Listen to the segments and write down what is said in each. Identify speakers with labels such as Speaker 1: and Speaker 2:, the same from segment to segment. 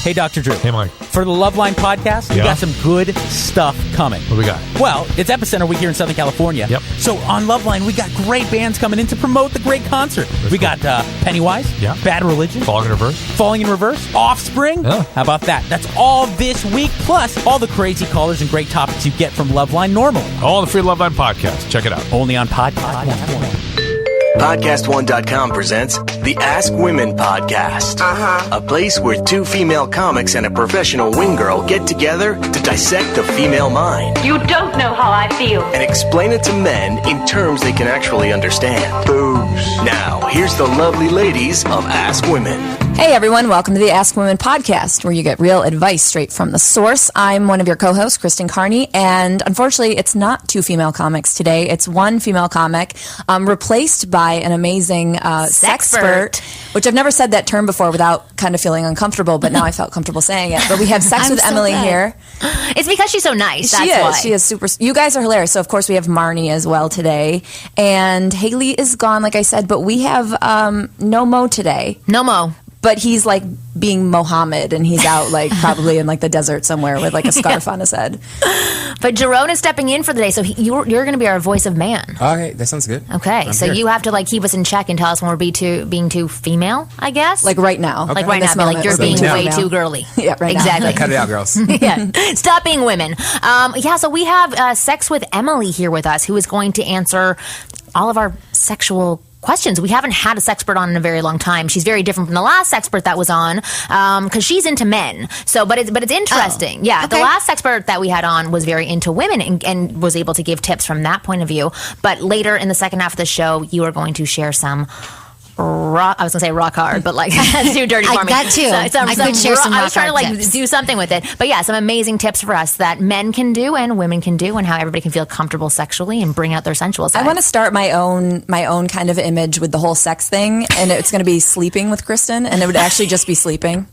Speaker 1: Hey, Dr. Drew.
Speaker 2: Hey, Mike.
Speaker 1: For the Loveline podcast, we got some good stuff coming.
Speaker 2: What do we got?
Speaker 1: Well, it's Epicenter Week here in Southern California.
Speaker 2: Yep.
Speaker 1: So on Loveline, we got great bands coming in to promote the great concert. We got Pennywise, Bad Religion, Falling in Reverse, Offspring.
Speaker 2: Yeah.
Speaker 1: How about that? That's all this week, plus all the crazy callers and great topics you get from Loveline normally.
Speaker 2: All the free Loveline podcasts. Check it out.
Speaker 1: Only on Podcast One.
Speaker 3: Podcast1.com presents the Ask Women Podcast. A place where two female comics and a professional wing girl get together to dissect the female mind.
Speaker 4: You don't know how I feel.
Speaker 3: And explain it to men in terms they can actually understand. Boobs. Now, here's the lovely ladies of Ask Women.
Speaker 5: Hey everyone, welcome to the Ask Women podcast, where you get real advice straight from the source. I'm one of your co-hosts, Kristen Carney, and unfortunately it's not two female comics today. It's one female comic replaced by an amazing sexpert, which I've never said that term before without kind of feeling uncomfortable, but now I felt comfortable saying it. But we have Sex with Emily here.
Speaker 6: It's because she's so nice. That's why.
Speaker 5: She is super. You guys are hilarious. So of course we have Marni as well today, and Haley is gone, like I said, but we have No Mo today.
Speaker 6: No Mo.
Speaker 5: But he's like being Mohammed, and he's out like probably in like the desert somewhere with like a scarf on his head.
Speaker 6: But JaRon is stepping in for the day, so you're going to be our voice of man.
Speaker 7: Okay, that sounds good.
Speaker 6: Okay,
Speaker 7: I'm
Speaker 6: so
Speaker 7: here.
Speaker 6: you have to like keep us in check and tell us when we're being too female, I guess.
Speaker 5: Like right now.
Speaker 6: Like right now, be like you're being way too girly.
Speaker 5: Yeah, right
Speaker 6: exactly.
Speaker 5: now.
Speaker 7: Cut it out, girls.
Speaker 6: Yeah, stop being women. So we have Sex with Emily here with us, who is going to answer all of our sexual questions. We haven't had a sexpert on in a very long time. She's very different from the last sexpert that was on because she's into men. So, but it's interesting. The last sexpert that we had on was very into women and was able to give tips from that point of view. But later in the second half of the show, you are going to share some. I was gonna say rock hard, but like that's too dirty for me.
Speaker 8: That too.
Speaker 6: I
Speaker 8: could share some
Speaker 6: I was trying to like
Speaker 8: tips.
Speaker 6: do something with it, but yeah, some amazing tips for us that men can do and women can do, and how everybody can feel comfortable sexually and bring out their sensual side.
Speaker 5: I want to start my own kind of image with the whole sex thing, and it's going to be sleeping with Kristen, and it would actually just be sleeping.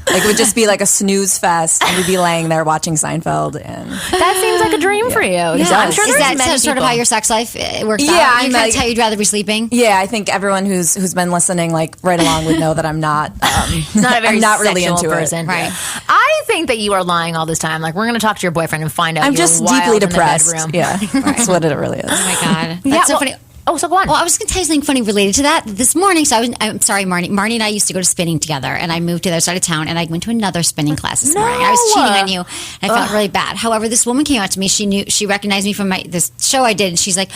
Speaker 5: Like it would just be like a snooze fest, and we'd be laying there watching Seinfeld, and
Speaker 6: that seems like a dream for you.
Speaker 8: Yeah.
Speaker 6: I'm sure
Speaker 8: is
Speaker 6: there's
Speaker 8: that sort of how your sex life works out?
Speaker 5: Yeah,
Speaker 8: You can't tell you'd rather be sleeping.
Speaker 5: Yeah, I think everyone who's been listening like right along would know that I'm not
Speaker 6: not a very
Speaker 5: I'm not really
Speaker 6: sexual
Speaker 5: into
Speaker 6: person.
Speaker 5: it.
Speaker 6: Right. I think that you are lying all this time. Like we're going to talk to your boyfriend and find out.
Speaker 5: I'm
Speaker 6: you're
Speaker 5: just
Speaker 6: wild
Speaker 5: deeply
Speaker 6: in the
Speaker 5: depressed.
Speaker 6: bedroom.
Speaker 5: Yeah, that's what it really is.
Speaker 8: Oh my god, that's so funny.
Speaker 6: Oh, so go on.
Speaker 8: Well, I was going to tell you something funny related to that. This morning, I'm sorry, Marni. Marni and I used to go to spinning together, and I moved to the other side of town, and I went to another spinning class this morning. I was cheating on you, and I felt really bad. However, this woman came out to me. She recognized me from this show I did, and she's like,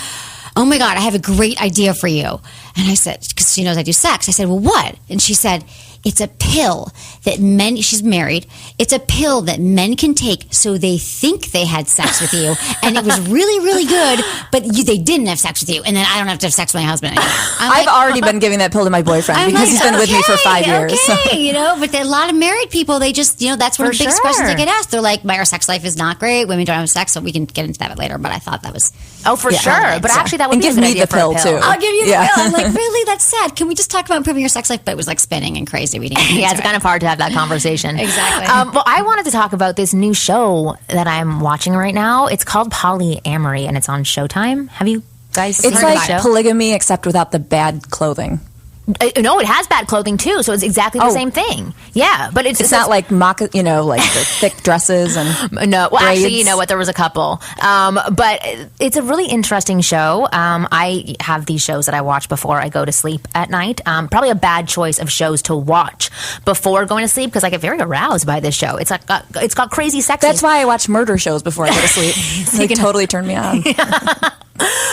Speaker 8: "Oh my God, I have a great idea for you." And I said, because she knows I do sex. I said, "Well, what?" And she said, "It's a pill that men," she's married, "it's a pill that men can take so they think they had sex with you. And it was really, really good, but they didn't have sex with you. And then I don't have to have sex with my husband anymore."
Speaker 5: I've already been giving that pill to my boyfriend because he's been with me for 5 years.
Speaker 8: Okay, but a lot of married people, they just, that's one of the biggest questions they get asked. They're like, our sex life is not great. Women don't have sex, so we can get into that later. But I thought that was...
Speaker 6: Oh, for sure. But actually, that would
Speaker 5: and
Speaker 6: be a
Speaker 5: give
Speaker 6: good
Speaker 5: me
Speaker 6: idea
Speaker 5: the pill, too.
Speaker 8: I'll give you the pill. I'm like, really? That's sad. Can we just talk about improving your sex life? But it was like spinning and crazy. We didn't
Speaker 6: Yeah, it's kind of hard to have that conversation.
Speaker 8: Exactly.
Speaker 6: Well, I wanted to talk about this new show that I'm watching right now. It's called Polyamory, and it's on Showtime. Have you guys seen
Speaker 5: It's
Speaker 6: the
Speaker 5: like
Speaker 6: show?
Speaker 5: polygamy, except without the bad clothing.
Speaker 6: No, it has bad clothing too, so it's exactly the same thing. Yeah, but it's
Speaker 5: not like like the thick dresses and
Speaker 6: no. Well,
Speaker 5: braids.
Speaker 6: actually, you know what? There was a couple, but it's a really interesting show. I have these shows that I watch before I go to sleep at night. Probably a bad choice of shows to watch before going to sleep because I get very aroused by this show. It's like it's got crazy sex.
Speaker 5: That's why I watch murder shows before I go to sleep. They totally turn me on.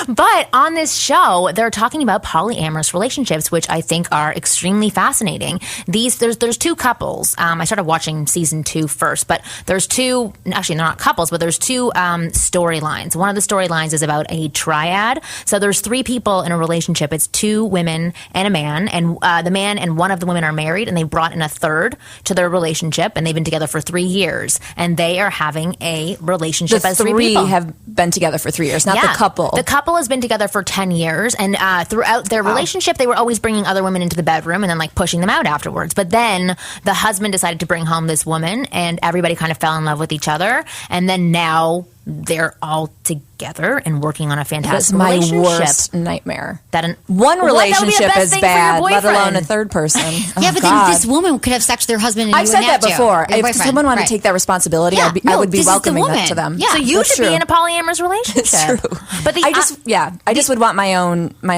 Speaker 6: But on this show, they're talking about polyamorous relationships, which I think are extremely fascinating. There's two couples. I started watching season 2 first, but there's two. Actually, they're not couples, but there's two storylines. One of the storylines is about a triad. So there's 3 people in a relationship. It's 2 women and a man, and the man and one of the women are married, and they brought in a third to their relationship, and they've been together for 3 years, and they are having a relationship as 3 people.
Speaker 5: Have been together for 3 years, not the couple.
Speaker 6: The couple has been together for 10 years, and throughout their relationship, they were always bringing other women into the bedroom and then like pushing them out afterwards. But then the husband decided to bring home this woman, and everybody kind of fell in love with each other. And then now they're all together and working on a fantastic
Speaker 5: That's
Speaker 6: relationship.
Speaker 5: my worst nightmare.
Speaker 6: That
Speaker 5: One
Speaker 6: would be the
Speaker 5: relationship
Speaker 6: best
Speaker 5: is
Speaker 6: thing for your
Speaker 5: bad, let alone
Speaker 6: boyfriend.
Speaker 5: a third person.
Speaker 8: Yeah, but then this woman could have sex with her husband and
Speaker 5: I've
Speaker 8: you
Speaker 5: said
Speaker 8: wouldn't
Speaker 5: that
Speaker 8: have to.
Speaker 5: before.
Speaker 8: Your
Speaker 5: If
Speaker 8: boyfriend.
Speaker 5: someone wanted
Speaker 8: Right.
Speaker 5: to take that responsibility,
Speaker 8: Yeah,
Speaker 5: I would be
Speaker 8: this is the
Speaker 5: welcoming that
Speaker 8: woman.
Speaker 5: to them.
Speaker 8: Yeah.
Speaker 6: So you
Speaker 5: That's
Speaker 6: should
Speaker 5: true.
Speaker 6: be in a polyamorous relationship.
Speaker 5: It's true.
Speaker 6: But
Speaker 5: I just would want my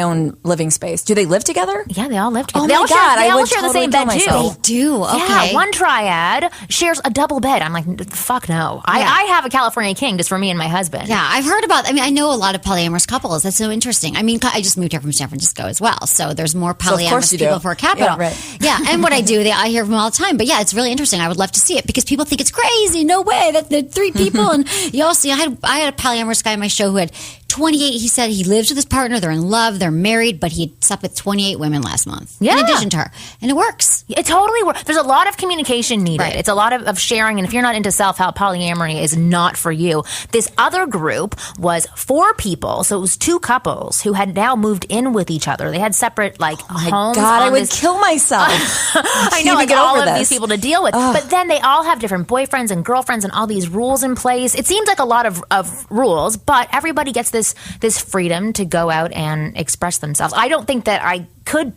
Speaker 5: own living space. Do they live together?
Speaker 6: Yeah, they all live together.
Speaker 5: Oh
Speaker 6: they
Speaker 5: my
Speaker 6: all
Speaker 5: God,
Speaker 6: share, they
Speaker 5: I
Speaker 6: all
Speaker 5: would
Speaker 6: share the
Speaker 5: totally
Speaker 6: same
Speaker 5: kill
Speaker 6: bed too.
Speaker 5: myself.
Speaker 8: They do. Okay.
Speaker 6: Yeah, one triad shares a double bed. I'm like, fuck no. I have a California king just for me and my husband.
Speaker 8: Yeah, I've heard about. I mean, I know a lot of polyamorous couples. That's so interesting. I mean, I just moved here from San Francisco as well, so there's more
Speaker 5: of course
Speaker 8: polyamorous
Speaker 5: you do.
Speaker 8: people for capital.
Speaker 5: Yeah, right.
Speaker 8: Yeah, and what I do, I hear from them all the time. But yeah, it's really interesting. I would love to see it because people think it's crazy. No way that the three people. And you also, I had a polyamorous guy on my show who had 28. He said he lives with his partner. They're in love. They're married, but he slept with 28 women last month.
Speaker 6: Yeah.
Speaker 8: In addition to her, and it works.
Speaker 6: It totally works. There's a lot of communication needed.
Speaker 8: Right.
Speaker 6: It's a lot of sharing. And if you're not into self-help, polyamory is not for you. This other group was 4 people. So it was 2 couples who had now moved in with each other. They had separate homes.
Speaker 5: God, I
Speaker 6: on
Speaker 5: would
Speaker 6: this-
Speaker 5: kill myself.
Speaker 6: I know,
Speaker 5: even
Speaker 6: like
Speaker 5: get
Speaker 6: all
Speaker 5: over
Speaker 6: of
Speaker 5: this.
Speaker 6: these people to deal with. But then they all have different boyfriends and girlfriends and all these rules in place. It seems like a lot of rules, but everybody gets this freedom to go out and express themselves. I don't think that I could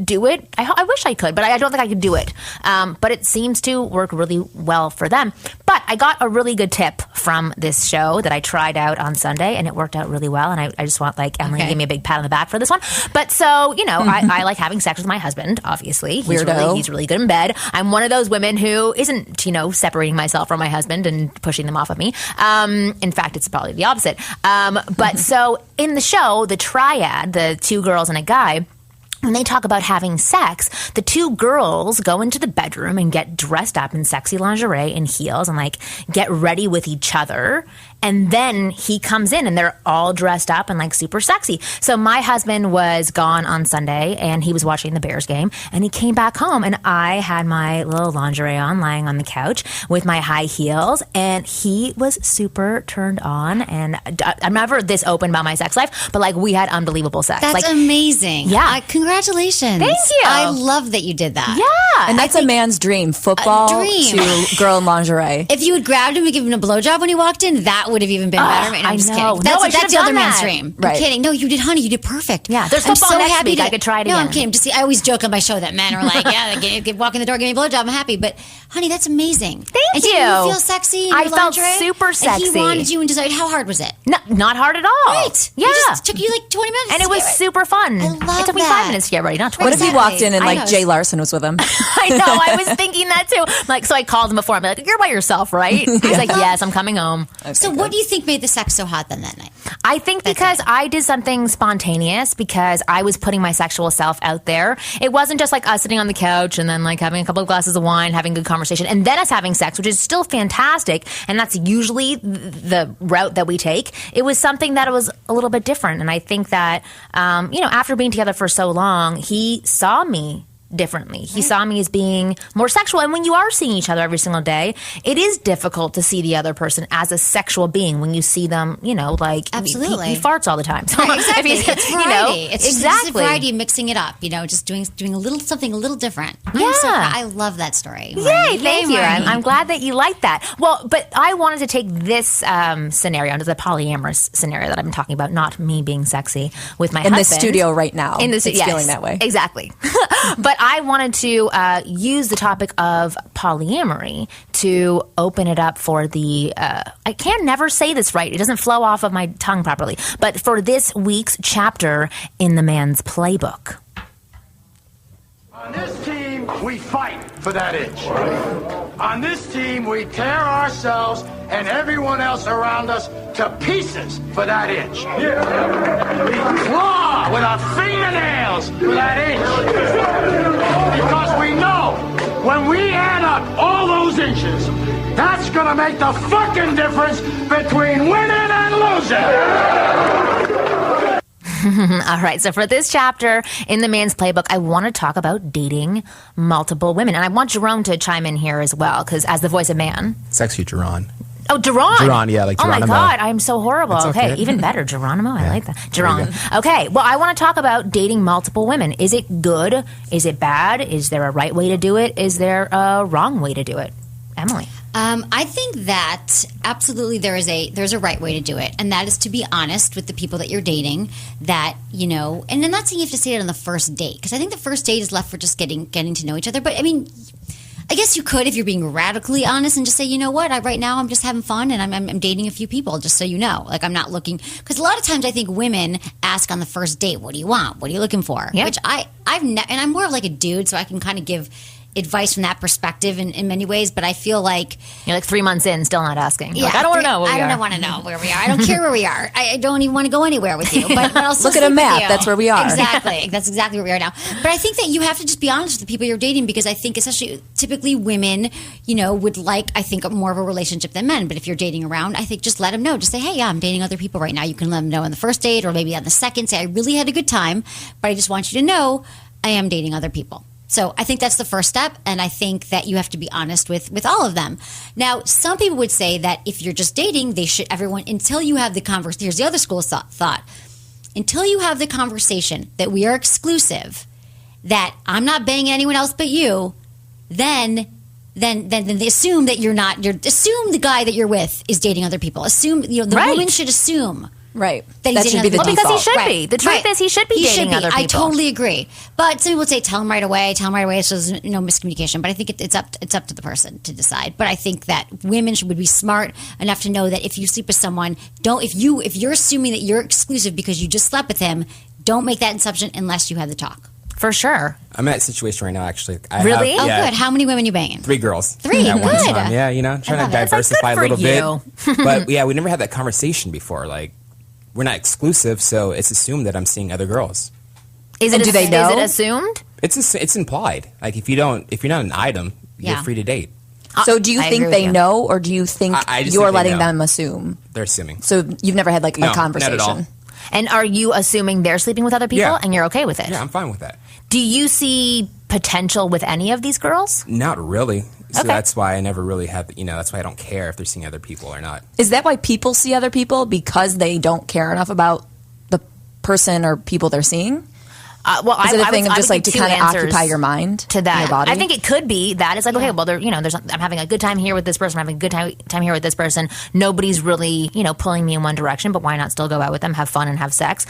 Speaker 6: do it. I wish I could, but I don't think I could do it. But it seems to work really well for them. But I got a really good tip from this show that I tried out on Sunday, and it worked out really well. And I just want Emily to give me a big pat on the back for this one. But so, I like having sex with my husband, obviously. He's really good in bed. I'm one of those women who isn't, separating myself from my husband and pushing them off of me. In fact, it's probably the opposite. But so in the show, the triad, the 2 girls and a guy, when they talk about having sex, the 2 girls go into the bedroom and get dressed up in sexy lingerie and heels and get ready with each other. And then he comes in and they're all dressed up and super sexy. So my husband was gone on Sunday and he was watching the Bears game and he came back home and I had my little lingerie on lying on the couch with my high heels and he was super turned on. And I'm never this open about my sex life, but we had unbelievable sex.
Speaker 8: That's amazing.
Speaker 6: Yeah.
Speaker 8: Congratulations.
Speaker 6: Thank you.
Speaker 8: I love that you did that.
Speaker 6: Yeah.
Speaker 5: And that's a man's dream. Football
Speaker 8: dream.
Speaker 5: to girl in lingerie.
Speaker 8: If you had grabbed him and given him a blowjob when he walked in, that would have even been better. And I'm just
Speaker 6: I know.
Speaker 8: kidding.
Speaker 6: No, I
Speaker 8: That's the other
Speaker 6: should've done
Speaker 8: man's
Speaker 6: that.
Speaker 8: dream.
Speaker 5: Right.
Speaker 8: I'm kidding. No, you did, honey. You did perfect.
Speaker 6: Yeah, there's
Speaker 8: I'm
Speaker 6: football next
Speaker 8: happy
Speaker 6: week. I could try it
Speaker 8: No, I'm
Speaker 6: again.
Speaker 8: kidding. I always joke on my show that men are like, walk in the door, give me a blowjob, I'm happy. But honey, that's amazing.
Speaker 6: Thank
Speaker 8: and
Speaker 6: you.
Speaker 8: Did you feel sexy in
Speaker 6: I
Speaker 8: your
Speaker 6: felt
Speaker 8: lingerie?
Speaker 6: super
Speaker 8: And
Speaker 6: sexy.
Speaker 8: he wanted you and desired. How hard was it?
Speaker 6: No, not hard at all.
Speaker 8: Right.
Speaker 6: Yeah.
Speaker 8: It just took you 20 minutes.
Speaker 6: And
Speaker 8: to
Speaker 6: it was
Speaker 8: get ready.
Speaker 6: super fun.
Speaker 8: I love
Speaker 6: It took me
Speaker 8: that.
Speaker 6: 5 minutes to get ready, not 20.
Speaker 5: What if he
Speaker 8: Exactly.
Speaker 5: walked in and
Speaker 8: I know.
Speaker 5: Jay Larson was with him?
Speaker 6: I know. I was thinking that too. So I called him before. I'm like, "You're by yourself, right?" He's like, "Yes, I'm coming home."
Speaker 8: So what do you think made the sex so hot then that night?
Speaker 6: I think because I did something spontaneous, because I was putting my sexual self out there. It wasn't just us sitting on the couch and then having a couple of glasses of wine, having good conversation, and then us having sex, which is still fantastic. And that's usually the route that we take. It was something that was a little bit different. And I think that, after being together for so long, he saw me differently. He saw me as being more sexual. And when you are seeing each other every single day, it is difficult to see the other person as a sexual being when you see them,
Speaker 8: Absolutely.
Speaker 6: he farts all the time. So
Speaker 8: Right, exactly.
Speaker 6: if he's,
Speaker 8: It's variety. It's just
Speaker 6: exactly.
Speaker 8: a variety of mixing it up, just doing something a little different.
Speaker 6: Yeah.
Speaker 8: I love that story.
Speaker 6: Yay, thank you.
Speaker 8: Marni.
Speaker 6: I'm glad that you like that. Well, but I wanted to take this scenario into the polyamorous scenario that I've been talking about, not me being sexy with my
Speaker 5: In
Speaker 6: husband.
Speaker 5: the studio right now.
Speaker 6: In the
Speaker 5: it's feeling that way.
Speaker 6: Exactly. But I wanted to use the topic of polyamory to open it up for the, I can never say this right. It doesn't flow off of my tongue properly. But for this week's chapter in the man's playbook.
Speaker 7: On this team, we fight for that itch. On this team, we tear ourselves and everyone else around us to pieces for that itch. We claw with our fingernails for that itch. Because we know when we add up all those inches, that's gonna make the fucking difference between winning and losing.
Speaker 6: All right, so for this chapter in the man's playbook, I want to talk about dating multiple women. And I want JaRon to chime in here as well, because as the voice of man.
Speaker 9: It's actually JaRon.
Speaker 6: Oh, JaRon.
Speaker 9: JaRon, yeah, like
Speaker 6: Oh my
Speaker 9: Geronimo.
Speaker 6: God, I'm so horrible.
Speaker 9: It's
Speaker 6: Okay,
Speaker 9: okay.
Speaker 6: even better, Geronimo. I like that.
Speaker 9: There you
Speaker 6: JaRon. Okay, well, I want to talk about dating multiple women. Is it good? Is it bad? Is there a right way to do it? Is there a wrong way to do it? Emily.
Speaker 8: I think that absolutely there's a right way to do it, and that is to be honest with the people that you're dating. That and I'm not saying you have to say it on the first date, because I think the first date is left for just getting to know each other. But I mean, I guess you could, if you're being radically honest, and just say, you know what, right now I'm just having fun, and I'm dating a few people, just so you know. Like, I'm not looking, because a lot of times I think women ask on the first date, what do you want? What are you looking for? Yeah. Which and I'm more of like a dude, so I can kind of give advice from that perspective in many ways, but I feel like
Speaker 6: you're like 3 months in, still not asking.
Speaker 8: Yeah,
Speaker 6: like, I don't want to know.
Speaker 8: I don't want to know where we are. I don't care where we are. I don't even want to go anywhere with you. But I'll still
Speaker 5: look at a map. That's where we are.
Speaker 8: Exactly. That's exactly where we are now. But I think that you have to just be honest with the people you're dating, because I think, especially typically women, would like, I think, more of a relationship than men. But if you're dating around, I think just let them know. Just say, hey, yeah, I'm dating other people right now. You can let them know on the first date, or maybe on the second. Say, I really had a good time, but I just want you to know I am dating other people. So I think that's the first step, and I think that you have to be honest with all of them. Now, some people would say that if you're just dating, until you have the conversation, here's the other school of thought, until you have the conversation that we are exclusive, that I'm not banging anyone else but you, then they assume that assume the guy that you're with is dating other people. Assume, the woman should assume.
Speaker 5: Right.
Speaker 8: That
Speaker 5: should be the default.
Speaker 6: Because he should be. The truth is he should be dating other people.
Speaker 8: I totally agree. But some people would say, tell him right away, so there's no miscommunication. But I think it's up to the person to decide. But I think that women would be smart enough to know that if you sleep with someone, if you're assuming that you're exclusive because you just slept with him, don't make that assumption unless you have the talk.
Speaker 6: For sure.
Speaker 9: I'm in that situation right now, actually.
Speaker 6: Really?
Speaker 8: Good. How many women you banging?
Speaker 9: 3 girls.
Speaker 8: 3?
Speaker 9: At
Speaker 8: Good.
Speaker 9: one time. Yeah, trying to diversify a little bit. But
Speaker 6: we
Speaker 9: never had that conversation before. Like, we're not exclusive, so it's assumed that I'm seeing other girls.
Speaker 6: Do they know? Is it assumed?
Speaker 9: It's implied. Like, if you're not an item, you're free to date.
Speaker 5: So do you think they know, or do you think you're letting them assume?
Speaker 9: They're assuming.
Speaker 5: So you've never had a conversation?
Speaker 9: Not at all.
Speaker 6: And are you assuming they're sleeping with other people and you're okay with it?
Speaker 9: Yeah, I'm fine with that.
Speaker 6: Do you see potential with any of these girls?
Speaker 9: Not really. So that's why I never really had, that's why I don't care if they're seeing other people or not.
Speaker 5: Is that why people see other people? Because they don't care enough about the person or people they're seeing? Is it a thing of just like to kind of occupy your mind
Speaker 6: to that?
Speaker 5: your body?
Speaker 6: I think it could be that. It's like, okay, well, I'm having a good time here with this person. I'm having a good time here with this person. Nobody's really, pulling me in one direction, but why not still go out with them, have fun, and have sex?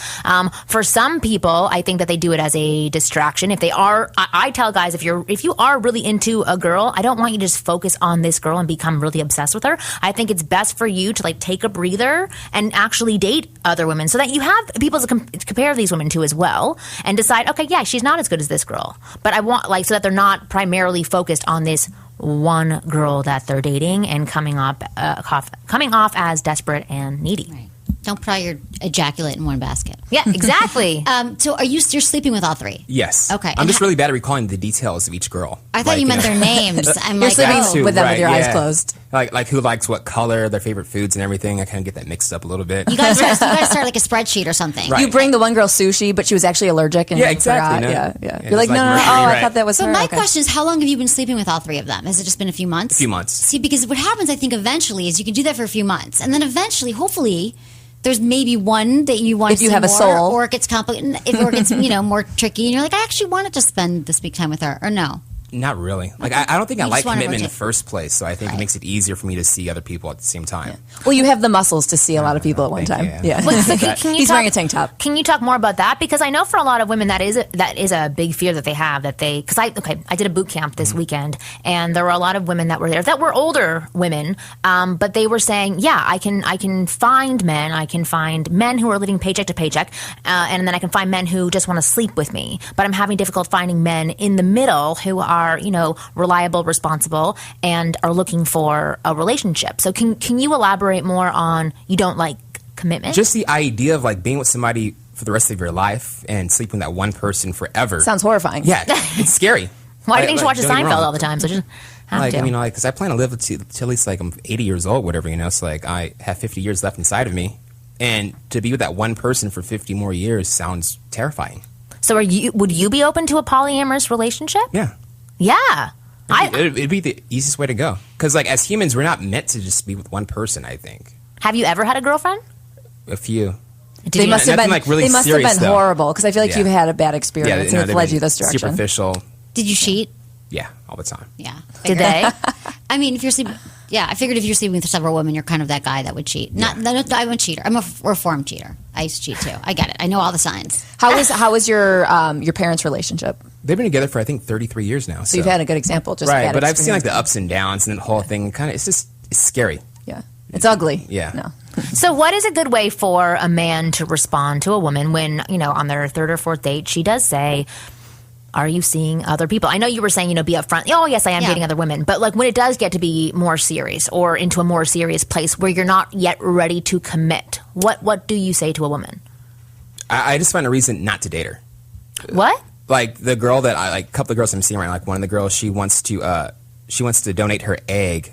Speaker 6: For some people, I think that they do it as a distraction. If they are, I tell guys, if you are really into a girl, I don't want you to just focus on this girl and become really obsessed with her. I think it's best for you to like take a breather and actually date other women, so that you have people to compare these women to as well, and decide, okay, yeah, she's not as good as this girl, but I want so that they're not primarily focused on this one girl that they're dating and coming off as desperate and needy.
Speaker 8: Right. Don't put all your ejaculate in one basket.
Speaker 6: Yeah, exactly.
Speaker 8: So you're sleeping with all 3?
Speaker 9: Yes.
Speaker 8: Okay.
Speaker 9: I'm just really bad at recalling the details of each girl.
Speaker 8: I thought you meant their names. I'm
Speaker 5: You're sleeping with them with your eyes closed.
Speaker 9: Like who likes what color, their favorite foods and everything. I kind of get that mixed up a little bit.
Speaker 8: You gotta start like a spreadsheet or something.
Speaker 9: Right.
Speaker 5: You bring the one girl sushi, but she was actually allergic and
Speaker 9: exactly.
Speaker 5: forgot. Yeah. You're like, no, I thought that was her.
Speaker 8: So my question is, how long have you been sleeping with all 3 of them? Has it just been a few months?
Speaker 9: A few months.
Speaker 8: See, because what happens, I think, eventually is you can do that for a few months, and then eventually, hopefully, there's maybe one that you want
Speaker 5: if
Speaker 8: to
Speaker 5: you
Speaker 8: see
Speaker 5: have
Speaker 8: more,
Speaker 5: a soul,
Speaker 8: or it gets complicated, or it gets more tricky, and you're like, I actually wanted to spend this week time with her, or no.
Speaker 9: Not really. Like, I don't think I like commitment in the
Speaker 8: rotate.
Speaker 9: first place, so I think it makes it easier for me to see other people at the same time.
Speaker 5: Yeah. Well, you have the muscles to see a lot of people at one time. Yeah. He's wearing a tank top.
Speaker 6: Can you talk more about that? Because I know for a lot of women that is a big fear that they have, because I did a boot camp this weekend, and there were a lot of women that were there that were older women, but they were saying, yeah, I can find men who are living paycheck to paycheck, and then I can find men who just want to sleep with me, but I'm having difficult finding men in the middle who are reliable, responsible, and are looking for a relationship. So can you elaborate more on you don't like commitment?
Speaker 9: Just the idea of like being with somebody for the rest of your life and sleeping with that one person forever.
Speaker 5: Sounds horrifying.
Speaker 9: Yeah, it's scary.
Speaker 6: Why do you think she watches Seinfeld all the time? So just have to.
Speaker 9: Because I plan to live till at least like I'm 80 years old, whatever, So like I have 50 years left inside of me, and to be with that one person for 50 more years sounds terrifying.
Speaker 6: So would you be open to a polyamorous relationship?
Speaker 9: Yeah.
Speaker 6: Yeah.
Speaker 9: It'd be the easiest way to go. Because, like, as humans, we're not meant to just be with one person, I think.
Speaker 6: Have you ever had a girlfriend?
Speaker 9: A few.
Speaker 5: They must have been,
Speaker 9: like, really
Speaker 5: they must
Speaker 9: serious,
Speaker 5: have been horrible, because I feel like you've had a bad experience and it's led you this direction.
Speaker 9: Superficial.
Speaker 8: Did you cheat?
Speaker 9: Yeah, all the time.
Speaker 8: Yeah.
Speaker 6: Did they?
Speaker 8: I mean, if you're sleeping... Yeah, I figured if you're sleeping with several women, you're kind of that guy that would cheat. I'm a cheater. I'm a reformed cheater. I used to cheat too. I get it. I know all the signs.
Speaker 5: How was your parents' relationship?
Speaker 9: They've been together for I think 33 years now.
Speaker 5: So you've had a good example, just
Speaker 9: right? But
Speaker 5: experience.
Speaker 9: I've seen like the ups and downs and the whole thing. Kind of, it's scary.
Speaker 5: Yeah, it's ugly.
Speaker 9: Yeah.
Speaker 5: No.
Speaker 6: So what is a good way for a man to respond to a woman when, on their third or fourth date, she does say, are you seeing other people? I know you were saying, be upfront. Oh, yes, I am dating other women. But like when it does get to be more serious or into a more serious place where you're not yet ready to commit, what do you say to a woman?
Speaker 9: I just find a reason not to date her.
Speaker 6: What?
Speaker 9: Like the girl that a couple of girls I'm seeing right now, like one of the girls, she wants to donate her egg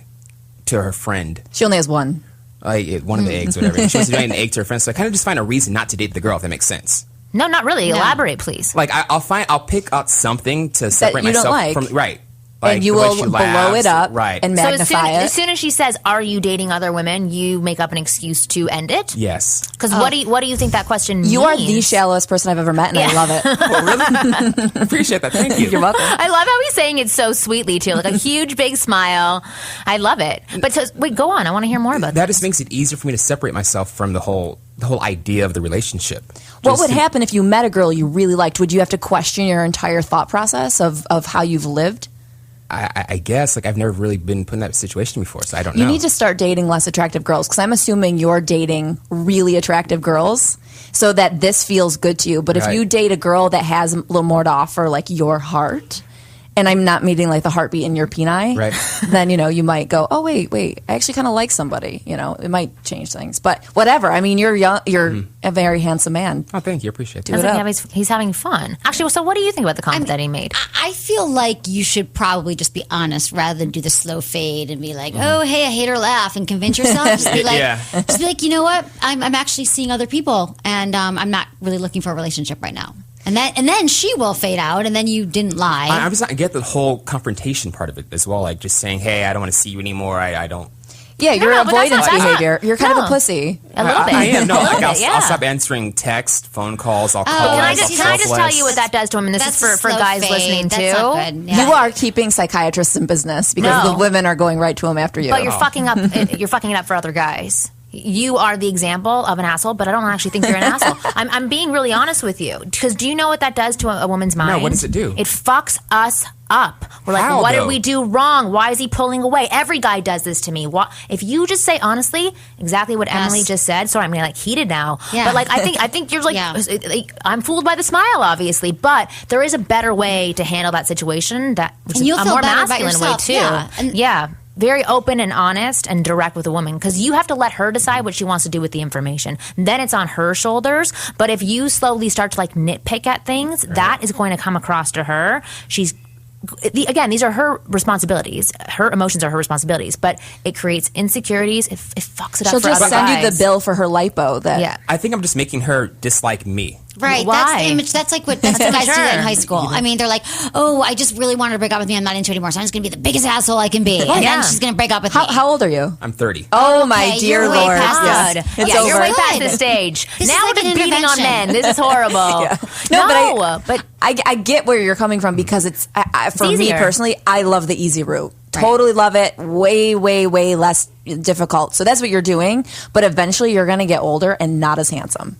Speaker 9: to her friend.
Speaker 5: She only has one.
Speaker 9: One of the eggs, whatever. She wants to donate an egg to her friend. So I kind of just find a reason not to date the girl, if that makes sense.
Speaker 6: No, not really. No. Elaborate, please.
Speaker 9: Like I'll pick out something to separate myself from right.
Speaker 5: Like and you will blow it up and magnify it.
Speaker 6: As soon as she says, "Are you dating other women?" you make up an excuse to end it.
Speaker 9: Yes.
Speaker 6: Because what do you think that question means?
Speaker 5: You are the shallowest person I've ever met, and I love it.
Speaker 9: Oh, really? Appreciate that. Thank you.
Speaker 5: You're welcome.
Speaker 6: I love how he's saying it so sweetly too, like a huge big smile. I love it. But wait, go on. I want to hear more about
Speaker 9: that. Just makes it easier for me to separate myself from the whole idea of the relationship.
Speaker 5: What would happen if you met a girl you really liked? Would you have to question your entire thought process of how you've lived?
Speaker 9: I guess. I've never really been put in that situation before, so I don't know.
Speaker 5: You need to start dating less attractive girls, because I'm assuming you're dating really attractive girls so that this feels good to you. But if you date a girl that has a little more to offer, like your heart, and I'm not meeting like the heartbeat in your peni, then, you might go, oh, wait, I actually kind of like somebody. It might change things. But whatever. I mean, you're young, you're a very handsome man.
Speaker 9: Oh, thank you. Appreciate it.
Speaker 6: He's having fun. Actually, so what do you think about the comment that he made?
Speaker 8: I feel like you should probably just be honest rather than do the slow fade and be like, oh, hey, I hate her laugh, and convince yourself. Just be like, you know what? I'm actually seeing other people, and I'm not really looking for a relationship right now. And then she will fade out, and then you didn't lie.
Speaker 9: I get the whole confrontation part of it as well, like just saying, hey, I don't want to see you anymore, I don't.
Speaker 5: Yeah, you're avoidance behavior. You're kind of a pussy.
Speaker 6: A little bit.
Speaker 9: I am. No, I'll stop answering text, phone calls, I'll call.
Speaker 6: Can I just tell you what that does to women? This is for guys listening too.
Speaker 8: Not good. Yeah.
Speaker 5: You are keeping psychiatrists in business because the women are going right to them after you.
Speaker 6: But you're fucking up. You're fucking it up for other guys. You are the example of an asshole, but I don't actually think you're an asshole. I'm being really honest with you. Because do you know what that does to a woman's mind?
Speaker 9: No, what does it do?
Speaker 6: It fucks us up. We're like, what did we do wrong? Why is he pulling away? Every guy does this to me. If you just say honestly exactly what Emily just said, sorry, I'm getting heated now. Yeah. But I think you're I'm fooled by the smile, obviously, but there is a better way to handle that situation which is a more masculine way too. Yeah. Very open and honest and direct with a woman, because you have to let her decide what she wants to do with the information. Then it's on her shoulders. But if you slowly start to nitpick at things, that is going to come across to her. Again, these are her responsibilities. Her emotions are her responsibilities, but it creates insecurities. It fucks it up for other guys.
Speaker 5: She'll just send you the bill for her lipo.
Speaker 9: I think I'm just making her dislike me.
Speaker 8: Right,
Speaker 6: why?
Speaker 8: That's the image. That's what guys do in high school. I mean, they're like, "Oh, I just really wanted to break up with me. I'm not into it anymore, so I'm just going to be the biggest asshole I can be." And then she's going to break up with me.
Speaker 5: How old are you?
Speaker 9: I'm 30.
Speaker 5: Oh my dear Lord!
Speaker 6: You're way past this stage. Now we're just beating on men. This is horrible.
Speaker 5: But I get where you're coming from, because it's for me personally, I love the easy route. Totally love it. Way, way, way less difficult. So that's what you're doing. But eventually, you're going to get older and not as handsome.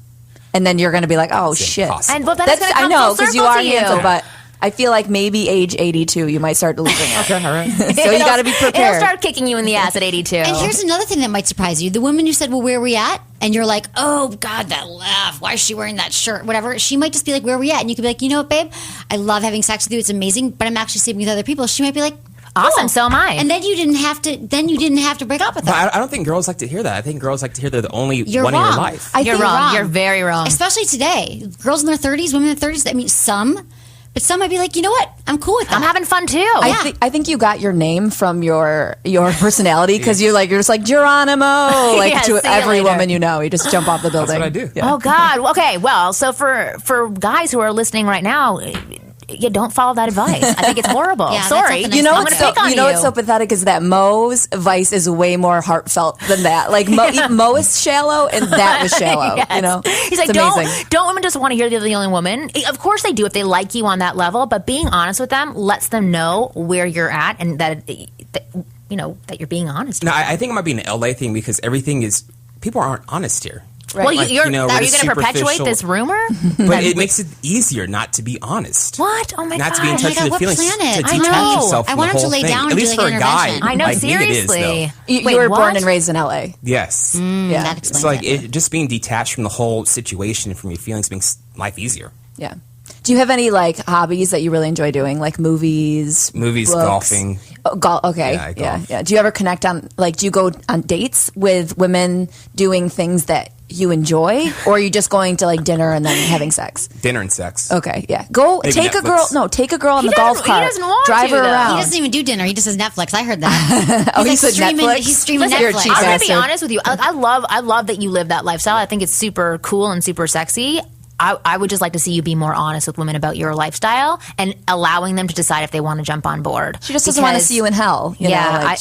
Speaker 5: And then you're going to be like, oh, shit.
Speaker 6: And that's going to come
Speaker 5: I know,
Speaker 6: because
Speaker 5: you are handsome, but I feel like maybe age 82, you might start losing it.
Speaker 9: Okay, all right.
Speaker 5: So you got to be prepared.
Speaker 6: It'll start kicking you in the ass at 82.
Speaker 8: And here's another thing that might surprise you. The woman who said, well, where are we at? And you're like, oh, God, that laugh. Why is she wearing that shirt? Whatever. She might just be like, where are we at? And you could be like, you know what, babe? I love having sex with you. It's amazing. But I'm actually sleeping with other people. She might be like,
Speaker 6: awesome,
Speaker 8: cool.
Speaker 6: So am I.
Speaker 8: And then you didn't have to break up with her.
Speaker 9: But I don't think girls like to hear that. I think girls like to hear they're the only one in your life.
Speaker 6: You're wrong. You're very wrong.
Speaker 8: Especially today. Girls in their 30s, women in their 30s. I mean, some might be like, you know what? I'm cool with that.
Speaker 6: I'm having fun too.
Speaker 5: I think you got your name from your personality, because you're just like Geronimo, to every woman you know. You just jump off the building.
Speaker 9: That's what I do.
Speaker 6: Yeah. Oh God. Okay. Well, so for guys who are listening right now, don't follow that advice. I think it's horrible. Sorry.
Speaker 5: You know what's so pathetic is that Mo's advice is way more heartfelt than that. Like Mo is shallow and that was shallow.
Speaker 6: Yes.
Speaker 5: You know,
Speaker 6: he's like, don't women just want to hear they're the only woman? Of course they do if they like you on that level. But being honest with them lets them know where you're at, and that that you're being honest.
Speaker 9: No, I think it might be an LA thing because people aren't honest here.
Speaker 6: Right. Well, are you going to perpetuate this rumor?
Speaker 9: But it makes it easier not to be honest.
Speaker 6: What? Oh my God.
Speaker 9: Not to be in touch with the feelings.
Speaker 8: Planet?
Speaker 9: To detach yourself from
Speaker 8: I want
Speaker 9: the
Speaker 8: him to
Speaker 9: whole
Speaker 8: lay
Speaker 9: thing.
Speaker 8: down
Speaker 9: At
Speaker 8: and
Speaker 9: least
Speaker 8: do
Speaker 9: for
Speaker 8: like
Speaker 9: a guy.
Speaker 8: intervention.
Speaker 6: I know,
Speaker 9: like
Speaker 6: seriously.
Speaker 9: Me it is,
Speaker 5: you were born and raised in LA.
Speaker 9: Yes.
Speaker 5: Yeah.
Speaker 8: That explains
Speaker 9: It's like
Speaker 8: it.
Speaker 9: just being detached from the whole situation, from your feelings, makes life easiger.
Speaker 5: Yeah. Do you have any like hobbies that you really enjoy doing, like movies, books?
Speaker 9: Golfing?
Speaker 5: Okay,
Speaker 9: Yeah, I golf.
Speaker 5: yeah. Do you ever connect on do you go on dates with women doing things that you enjoy, or are you just going to like dinner and then having sex?
Speaker 9: Dinner and sex.
Speaker 5: Okay, yeah. Go
Speaker 9: Maybe
Speaker 5: take
Speaker 9: Netflix.
Speaker 5: Take a girl in the golf cart.
Speaker 6: He doesn't want
Speaker 5: drive
Speaker 6: to,
Speaker 5: her
Speaker 6: though.
Speaker 5: around.
Speaker 8: He doesn't even do dinner. He just does Netflix. I heard that.
Speaker 5: He said Netflix.
Speaker 8: He's streaming
Speaker 5: Listen, you're a
Speaker 8: Netflix.
Speaker 5: cheap
Speaker 6: I'm going to be
Speaker 5: bastard.
Speaker 6: honest with you. I love that you live that lifestyle. I think it's super cool and super sexy. I would just like to see you be more honest with women about your lifestyle and allowing them to decide if they want to jump on board.
Speaker 5: She just doesn't want to see you in hell. You know,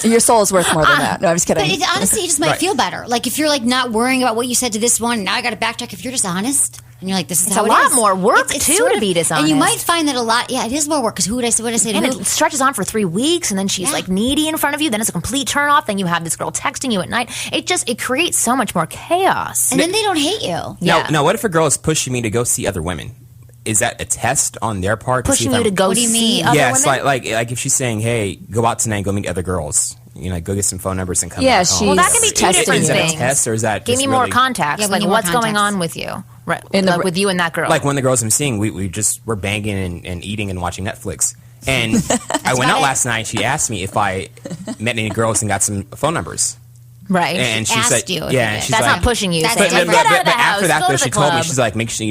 Speaker 5: your soul is worth more than that. No, I'm just kidding.
Speaker 8: But honestly, it just might feel better. Like if you're like not worrying about what you said to this one, now I got to backtrack. If you're just honest and you're like, this is
Speaker 6: it's
Speaker 8: how
Speaker 6: a
Speaker 8: it is.
Speaker 6: lot more work too
Speaker 8: sort
Speaker 6: to be dishonest.
Speaker 8: And you might find that a lot. Yeah, it is more work because what did I say
Speaker 6: and
Speaker 8: to
Speaker 6: it
Speaker 8: who?
Speaker 6: stretches on for 3 weeks, and then she's like needy in front of you. Then it's a complete turnoff. Then you have this girl texting you at night. It creates so much more chaos.
Speaker 8: And then they don't hate you.
Speaker 6: Yeah.
Speaker 9: Now, what if a girl is pushing me to go see other women? Is that a test on their part?
Speaker 6: Pushing you to go
Speaker 8: What do you
Speaker 6: see
Speaker 8: mean?
Speaker 6: other
Speaker 9: Yes,
Speaker 6: women?
Speaker 9: like if she's saying, "Hey, go out tonight, and go meet other girls." Go get some phone numbers and come
Speaker 5: Yeah,
Speaker 9: back home.
Speaker 5: she's
Speaker 6: Well, that can be two
Speaker 5: testing
Speaker 6: different
Speaker 9: Is that
Speaker 6: things.
Speaker 9: a test or is that
Speaker 6: Give
Speaker 9: just
Speaker 6: me more
Speaker 9: really-
Speaker 6: context.
Speaker 8: Yeah, we
Speaker 6: Like
Speaker 8: need more
Speaker 6: what's going
Speaker 8: context.
Speaker 6: on with you, right?
Speaker 5: the-
Speaker 6: With you and that girl.
Speaker 9: Like one of the girls I'm seeing, we're banging and eating and watching Netflix. And I went
Speaker 8: about
Speaker 9: out
Speaker 8: it.
Speaker 9: last night. She asked me if I met any girls and got some phone numbers.
Speaker 6: right?
Speaker 9: And she
Speaker 8: Asked
Speaker 9: said,
Speaker 8: you if
Speaker 9: "Yeah."
Speaker 8: you
Speaker 9: And
Speaker 8: did.
Speaker 9: she's
Speaker 6: That's
Speaker 9: like,
Speaker 6: not pushing you.
Speaker 8: That's
Speaker 6: saying,
Speaker 8: different.
Speaker 6: get out of the house.
Speaker 9: after that,
Speaker 6: go
Speaker 9: though,
Speaker 6: to
Speaker 9: she
Speaker 6: the
Speaker 9: told me,
Speaker 6: club.
Speaker 9: she's like, make sure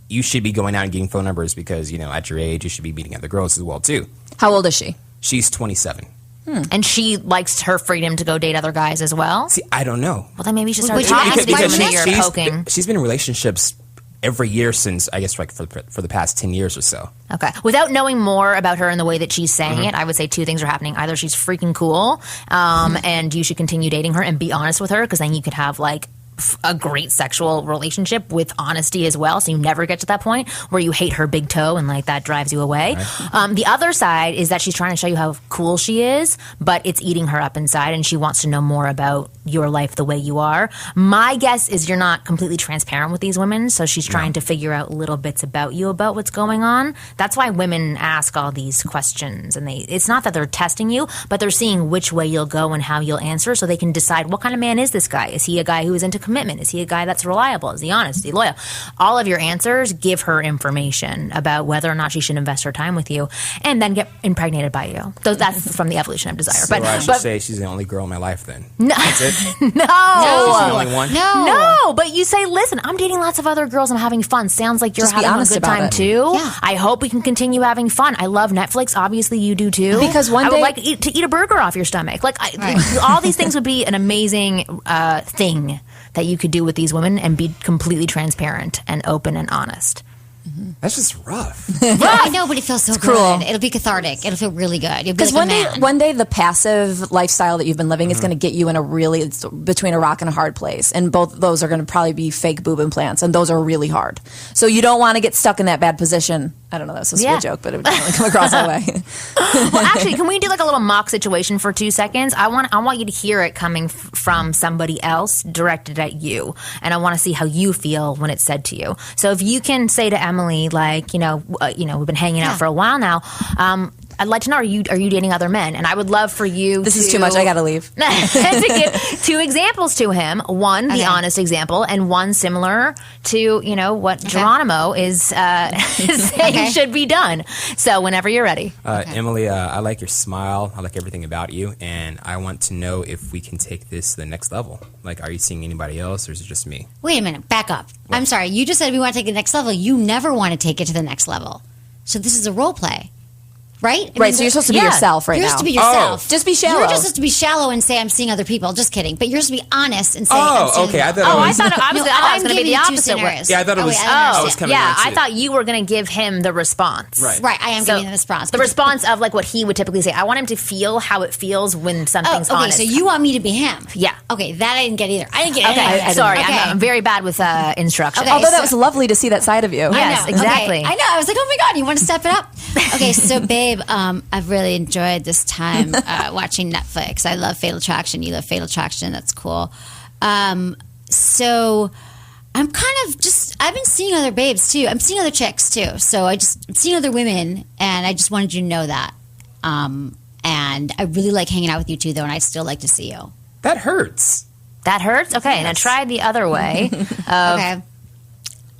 Speaker 9: you should be going out and getting phone numbers because at your age you should be meeting other girls as well too.
Speaker 5: How old is she?
Speaker 9: She's 27.
Speaker 6: And she likes her freedom to go date other guys as well.
Speaker 9: See, I don't know.
Speaker 6: Well, then maybe you should start
Speaker 8: Would you
Speaker 6: talking
Speaker 8: ask
Speaker 6: to these
Speaker 8: why
Speaker 6: women that
Speaker 8: she's-
Speaker 6: you're poking.
Speaker 9: She's been in relationships every year since I guess like for the past 10 years or so.
Speaker 6: Okay. Without knowing more about her and the way that she's saying it, I would say two things are happening. Either she's freaking cool, and you should continue dating her and be honest with her, because then you could have like a great sexual relationship with honesty as well, so you never get to that point where you hate her big toe and like that drives you away. Right. The other side is that she's trying to show you how cool she is, but it's eating her up inside, and she wants to know more about your life the way you are. My guess is you're not completely transparent with these women, so she's trying to figure out little bits about you, about what's going on. That's why women ask all these questions, and it's not that they're testing you, but they're seeing which way you'll go and how you'll answer, so they can decide what kind of man is this guy. Is he a guy who is into commitment? Is he a guy that's reliable? Is he honest? Is he loyal? All of your answers give her information about whether or not she should invest her time with you and then get impregnated by you. So that's from the evolution of desire.
Speaker 9: So I should say she's the only girl in my life then.
Speaker 6: No.
Speaker 9: That's it?
Speaker 6: No.
Speaker 9: She's the only one?
Speaker 6: No, but you say, listen, I'm dating lots of other girls. I'm having fun. Sounds like you're
Speaker 5: Just be
Speaker 6: having a
Speaker 5: honest
Speaker 6: good
Speaker 5: about
Speaker 6: time
Speaker 5: it.
Speaker 6: too.
Speaker 8: Yeah.
Speaker 6: I hope we can continue having fun. I love Netflix. Obviously, you do too.
Speaker 5: Because one
Speaker 6: I would
Speaker 5: day-
Speaker 6: like to eat a burger off your stomach. Like all these things would be an amazing thing that you could do with these women and be completely transparent and open and honest.
Speaker 9: That's just rough.
Speaker 8: I know, but it feels so good.
Speaker 5: cruel.
Speaker 8: It'll be cathartic. It'll feel really good. You'll be
Speaker 5: Because
Speaker 8: like a man.
Speaker 5: one day the passive lifestyle that you've been living is going to get you in it's between a rock and a hard place, and both of those are going to probably be fake boob implants, and those are really hard. So you don't want to get stuck in that bad position. I don't know, that's supposed to be a joke, but it would definitely come across that way.
Speaker 6: Well, actually, can we do like a little mock situation for 2 seconds? I want you to hear it coming from somebody else directed at you, and I want to see how you feel when it's said to you. So if you can say to Emily, like, we've been hanging out for a while now. I'd like to know, are you dating other men? And I would love for you
Speaker 5: This is too much. I got to leave.
Speaker 6: to give 2 examples to him. One, the honest example, and one similar to, what Geronimo is saying should be done. So whenever you're ready.
Speaker 9: Emily, I like your smile. I like everything about you. And I want to know if we can take this to the next level. Like, are you seeing anybody else or is it just me?
Speaker 8: Wait a minute. Back up. I'm sorry. You just said we want to take it to the next level. You never want to take it to the next level. So this is a role play. Right? I mean,
Speaker 5: So you're supposed to be yourself right
Speaker 8: you're
Speaker 5: now.
Speaker 8: supposed to be yourself.
Speaker 5: Just be shallow.
Speaker 8: You're just supposed to be shallow and say, I'm seeing other people. Just kidding. But you're supposed to be honest and say,
Speaker 9: Oh,
Speaker 8: I'm seeing
Speaker 9: okay. I
Speaker 8: them.
Speaker 9: thought it
Speaker 6: I
Speaker 9: was...
Speaker 6: thought I was going to be the opposite way.
Speaker 9: Yeah, I thought it was... I was coming
Speaker 6: yeah,
Speaker 9: in too.
Speaker 6: I thought you were going to give him the response.
Speaker 9: Right.
Speaker 8: I am
Speaker 6: So,
Speaker 8: giving the response.
Speaker 6: The response of like what he would typically say. I want him to feel how it feels when something's
Speaker 8: okay,
Speaker 6: honest.
Speaker 8: so you want me to be him.
Speaker 6: Yeah.
Speaker 8: Okay, that I didn't get either. I didn't get
Speaker 6: Okay,
Speaker 8: anything.
Speaker 6: sorry.
Speaker 8: Okay.
Speaker 6: I'm very bad with instructions.
Speaker 8: Okay.
Speaker 5: Although that was lovely to see that side of you.
Speaker 6: Yes,
Speaker 8: I know.
Speaker 6: exactly.
Speaker 8: Okay. I know. I was like, oh my God, you want to step it up? Okay, so babe, babe, I've really enjoyed this time watching Netflix. I love Fatal Attraction. You love Fatal Attraction. That's cool. So I'm kind of I've been seeing other babes too. I'm seeing other chicks too. So I'm seeing other women, and I just wanted you to know that. And I really like hanging out with you too, though, and I'd still like to see you.
Speaker 9: That hurts.
Speaker 6: That hurts? Okay, now try the other way.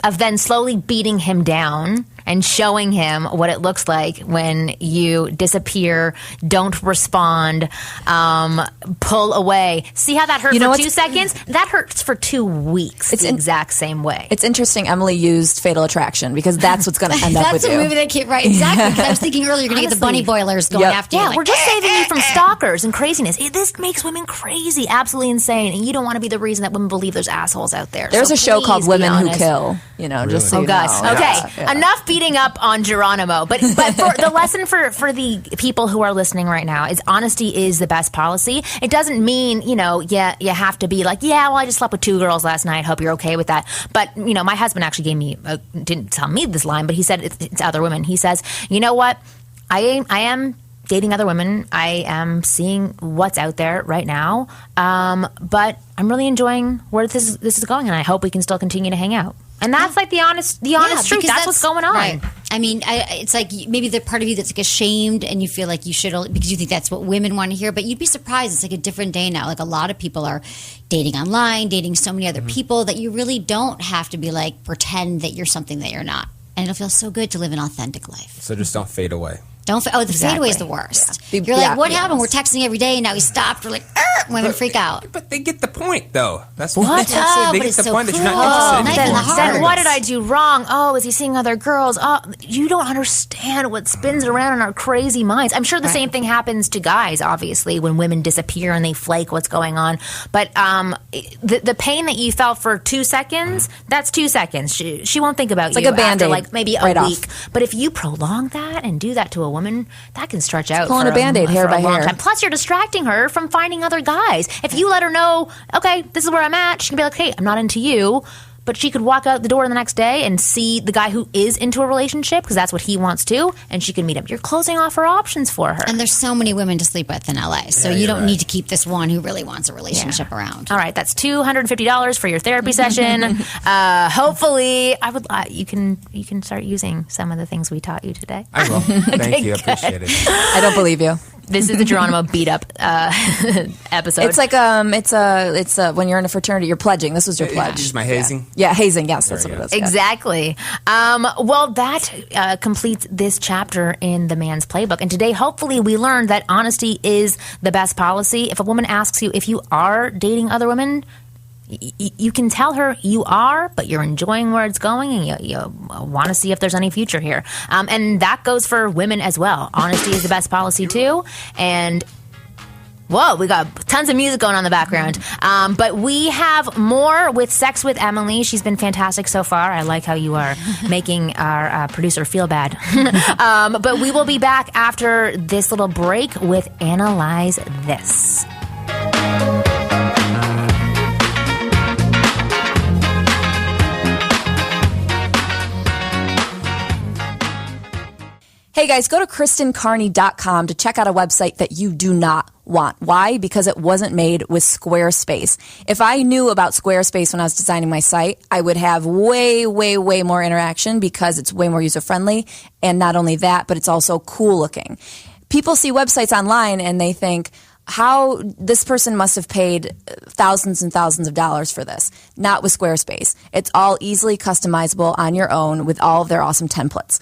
Speaker 6: Of then slowly beating him down and showing him what it looks like when you disappear, don't respond, pull away. See how that hurt for 2 seconds? That hurts for 2 weeks. It's the exact same way.
Speaker 5: It's interesting Emily used Fatal Attraction because that's what's going to end up with you.
Speaker 8: That's a movie that came right. Exactly. Because I was thinking earlier, you're going to get the bunny boilers going after you.
Speaker 6: Yeah, we're just saving you from stalkers and craziness. This makes women crazy, absolutely insane. And you don't want to be the reason that women believe there's assholes out there.
Speaker 5: There's a show called Women Who Kill. Just so you know.
Speaker 6: Okay, enough beating up on Geronimo. But for the lesson for the people who are listening right now is honesty is the best policy. It doesn't mean, you have to be like, I just slept with 2 girls last night. Hope you're okay with that. But, my husband actually didn't tell me this line, but he said it's other women. He says, you know what? I am dating other women. I am seeing what's out there right now. But I'm really enjoying where this is going, and I hope we can still continue to hang out. And that's like the honest truth. That's what's going on.
Speaker 8: Right. I mean, it's like maybe the part of you that's like ashamed and you feel like you should, because you think that's what women want to hear. But you'd be surprised. It's like a different day now. Like a lot of people are dating online, dating so many other people that you really don't have to be like pretend that you're something that you're not. And it'll feel so good to live an authentic life.
Speaker 9: So just don't fade away.
Speaker 8: The fadeaway is the worst. Yeah. You're like, what happened? We're texting every day, and now he stopped. We're like, women freak out.
Speaker 9: But they get the point, though. That's
Speaker 8: what?
Speaker 9: They get the point that you're not interested
Speaker 6: Then what did I do wrong? Oh, is he seeing other girls? Oh, you don't understand what spins around in our crazy minds. I'm sure the same thing happens to guys, obviously, when women disappear and they flake what's going on. But the pain that you felt for 2 seconds, that's 2 seconds. She won't think about you
Speaker 5: like a Band-Aid,
Speaker 6: after like maybe a week. But if you prolong that and do that to a woman, that can stretch out
Speaker 5: pulling
Speaker 6: for
Speaker 5: a Band-Aid hair by hair.
Speaker 6: Time. Plus, you're distracting her from finding other guys. If you let her know, okay, this is where I'm at, she can be like, hey, I'm not into you. But she could walk out the door the next day and see the guy who is into a relationship because that's what he wants to, and she can meet him. You're closing off her options for her.
Speaker 8: And there's so many women to sleep with in LA, so you don't need to keep this one who really wants a relationship around.
Speaker 6: All right, that's $250 for your therapy session. Hopefully, you can start using some of the things we taught you today.
Speaker 9: I will. Thank you. I appreciate it.
Speaker 5: I don't believe you.
Speaker 6: This is the Geronimo beat up episode.
Speaker 5: It's like it's when you're in a fraternity, you're pledging. This was your pledge.
Speaker 9: Just my hazing.
Speaker 5: Yeah, hazing. Yes, that's what it is.
Speaker 6: Exactly. Well, that completes this chapter in the man's playbook. And today, hopefully, we learned that honesty is the best policy. If a woman asks you if you are dating other women, you can tell her you are, but you're enjoying where it's going and you want to see if there's any future here. And that goes for women as well. Honesty is the best policy too. And whoa, we got tons of music going on in the background. But we have more with Sex with Emily. She's been fantastic so far. I like how you are making our producer feel bad. But we will be back after this little break with Analyze This.
Speaker 5: Hey guys, go to KristenCarney.com to check out a website that you do not want. Why? Because it wasn't made with Squarespace. If I knew about Squarespace when I was designing my site, I would have way, way, way more interaction because it's way more user-friendly. And not only that, but it's also cool looking. People see websites online and they think, how this person must have paid thousands and thousands of dollars for this. Not with Squarespace. It's all easily customizable on your own with all of their awesome templates.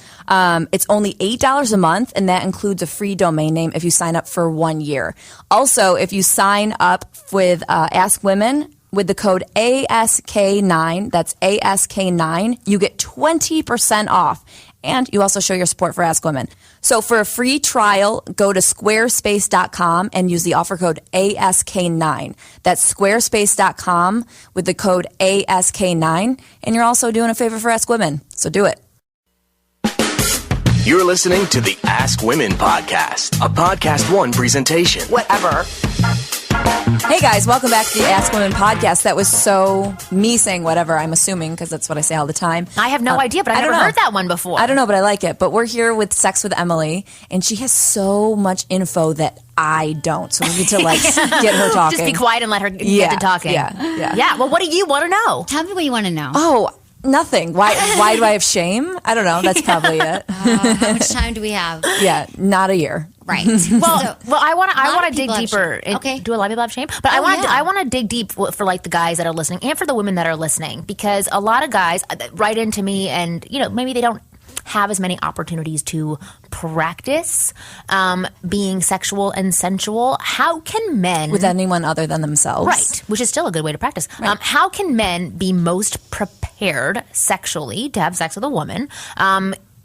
Speaker 5: It's only $8 a month, and that includes a free domain name if you sign up for 1 year. Also, if you sign up with Ask Women with the code ASK9, that's ASK9, you get 20% off. And you also show your support for Ask Women. So for a free trial, go to squarespace.com and use the offer code ASK9. That's squarespace.com with the code ASK9. And you're also doing a favor for Ask Women. So do it.
Speaker 3: You're listening to the Ask Women podcast, a Podcast One presentation.
Speaker 10: Whatever.
Speaker 5: Hey guys, welcome back to the Ask Women podcast. That was so me saying whatever, I'm assuming, because that's what I say all the time.
Speaker 6: I have no idea, but I've never heard that one before.
Speaker 5: I don't know, but I like it. But we're here with Sex with Emily, and she has so much info that I don't. So we need to get her talking.
Speaker 6: Just be quiet and let her get to talking. Yeah. Well, what do you want to know?
Speaker 8: Tell me what you want to know.
Speaker 5: Oh, nothing. Why do I have shame? I don't know. That's probably it.
Speaker 8: How much time do we have?
Speaker 5: Yeah, not a year.
Speaker 8: Right.
Speaker 6: Well, I want to dig deeper.
Speaker 8: Okay.
Speaker 6: Do a lot of people have shame? But I want to dig deep for the guys that are listening and for the women that are listening, because a lot of guys write into me and maybe they don't have as many opportunities to practice being sexual and sensual. How can men
Speaker 5: with anyone other than themselves,
Speaker 6: right? Which is still a good way to practice. Right. How can men be most prepared sexually to have sex with a woman?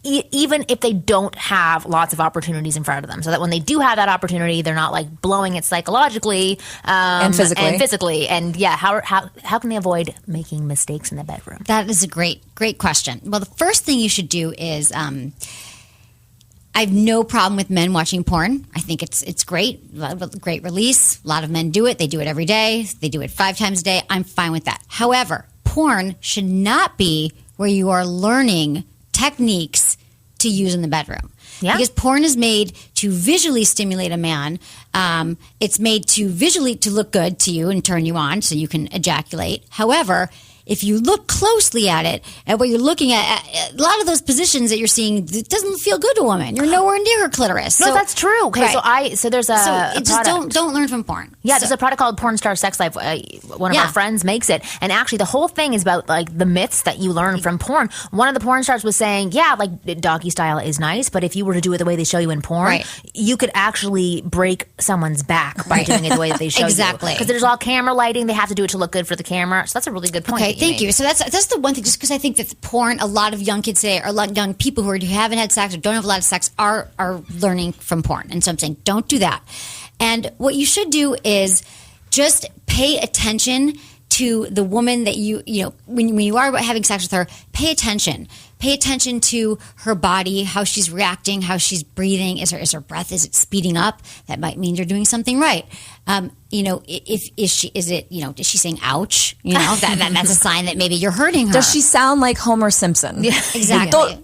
Speaker 6: Even if they don't have lots of opportunities in front of them, so that when they do have that opportunity, they're not blowing it psychologically
Speaker 5: and physically.
Speaker 6: And how can they avoid making mistakes in the bedroom?
Speaker 8: That is a great question. Well, the first thing you should do is I have no problem with men watching porn. I think it's great, great release. A lot of men do it. They do it every day. They do it 5 times a day. I'm fine with that. However, porn should not be where you are learning techniques to use in the bedroom. Yeah. Because porn is made to visually stimulate a man. It's made to look good to you and turn you on so you can ejaculate. However, if you look closely at it, and what you're looking at, a lot of those positions that you're seeing, it doesn't feel good to a woman. You're nowhere near her clitoris.
Speaker 6: No, that's true. Okay,
Speaker 8: right.
Speaker 6: So there's a
Speaker 8: just don't learn from porn.
Speaker 6: Yeah, there's a product called Porn Star Sex Life. One of our friends makes it, and actually the whole thing is about the myths that you learn from porn. One of the porn stars was saying, doggy style is nice, but if you were to do it the way they show you in porn, you could actually break someone's back by doing it the way that they show
Speaker 8: exactly.
Speaker 6: you. Because there's all camera lighting. They have to do it to look good for the camera. So that's a really good point.
Speaker 8: Okay, thank you. So that's the one thing, just because I think that the porn, a lot of young kids today, or a lot of young people who haven't had sex or don't have a lot of sex are learning from porn. And so I'm saying, don't do that. And what you should do is just pay attention to the woman that when you are having sex with her, pay attention. Pay attention to her body, how she's reacting, how she's breathing. Is her breath, is it speeding up? That might mean you're doing something right. Is she saying ouch? That's a sign that maybe you're hurting her.
Speaker 5: Does she sound like Homer Simpson?
Speaker 8: Yeah, exactly.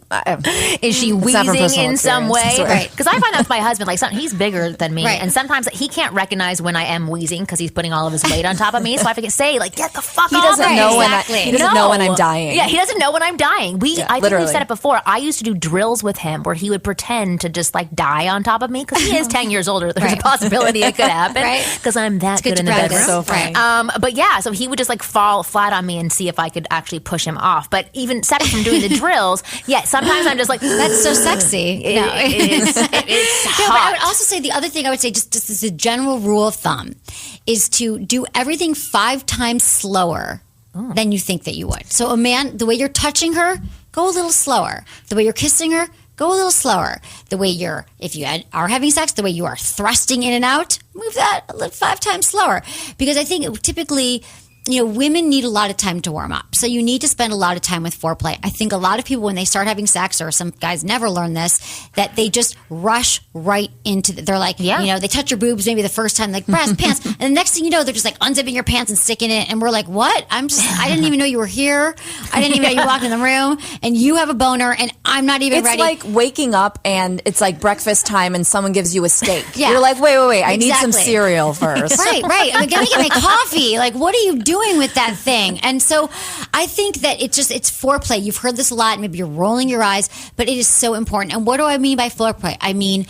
Speaker 6: Is she wheezing in some way?
Speaker 5: Right.
Speaker 6: Because I find that with my husband, he's bigger than me,
Speaker 8: right.
Speaker 6: and sometimes he can't recognize when I am wheezing because he's putting all of his weight on top of me. So I have to say, get the fuck off.
Speaker 5: He doesn't know when I'm dying.
Speaker 6: Yeah, he doesn't know when I'm dying. I think
Speaker 5: literally.
Speaker 6: we've said it before. I used to do drills with him where he would pretend to just die on top of me because he is 10 years older. There's a possibility it could happen because I'm that good in the bedroom.
Speaker 5: So funny.
Speaker 6: But yeah, so he would just fall flat on me and see if I could actually push him off. But even separate from doing the drills, sometimes I'm just
Speaker 8: that's so sexy.
Speaker 6: It's hot.
Speaker 8: But I would also say the other thing I would say, just as a general rule of thumb, is to do everything 5 times slower than you think that you would. So a man, the way you're touching her, go a little slower. The way you're kissing her, go a little slower. The way if you are having sex, the way you are thrusting in and out, move that 5 times slower. Because I think typically, women need a lot of time to warm up. So you need to spend a lot of time with foreplay. I think a lot of people, when they start having sex, or some guys never learn this, that they just rush right into they're they touch your boobs maybe the first time, bras, pants. And the next thing you know, they're just unzipping your pants and sticking it. And we're like, what? I didn't even know you were here. I didn't even know you walked in the room. And you have a boner and I'm not even ready.
Speaker 5: It's like waking up and it's breakfast time and someone gives you a steak.
Speaker 8: Yeah.
Speaker 5: You're like, wait. I need some cereal first.
Speaker 8: Right. I'm going to get my coffee. What are you doing with that thing? And so I think that it's foreplay. You've heard this a lot. Maybe you're rolling your eyes, but it is so important. And what do I mean by foreplay? I mean,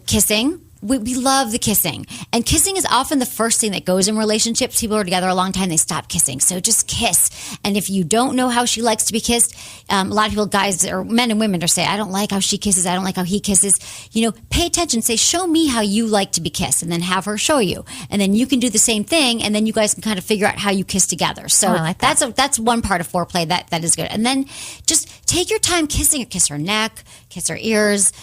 Speaker 8: kissing. We love the kissing. And kissing is often the first thing that goes in relationships. People are together a long time, they stop kissing. So just kiss. And if you don't know how she likes to be kissed, a lot of people, guys or men and women, are saying, I don't like how she kisses, I don't like how he kisses. Pay attention. Say, show me how you like to be kissed, and then have her show you. And then you can do the same thing, and then you guys can kind of figure out how you kiss together. So
Speaker 6: I like that.
Speaker 8: that's one part of foreplay that is good. And then just take your time kissing her. Kiss her neck, kiss her ears,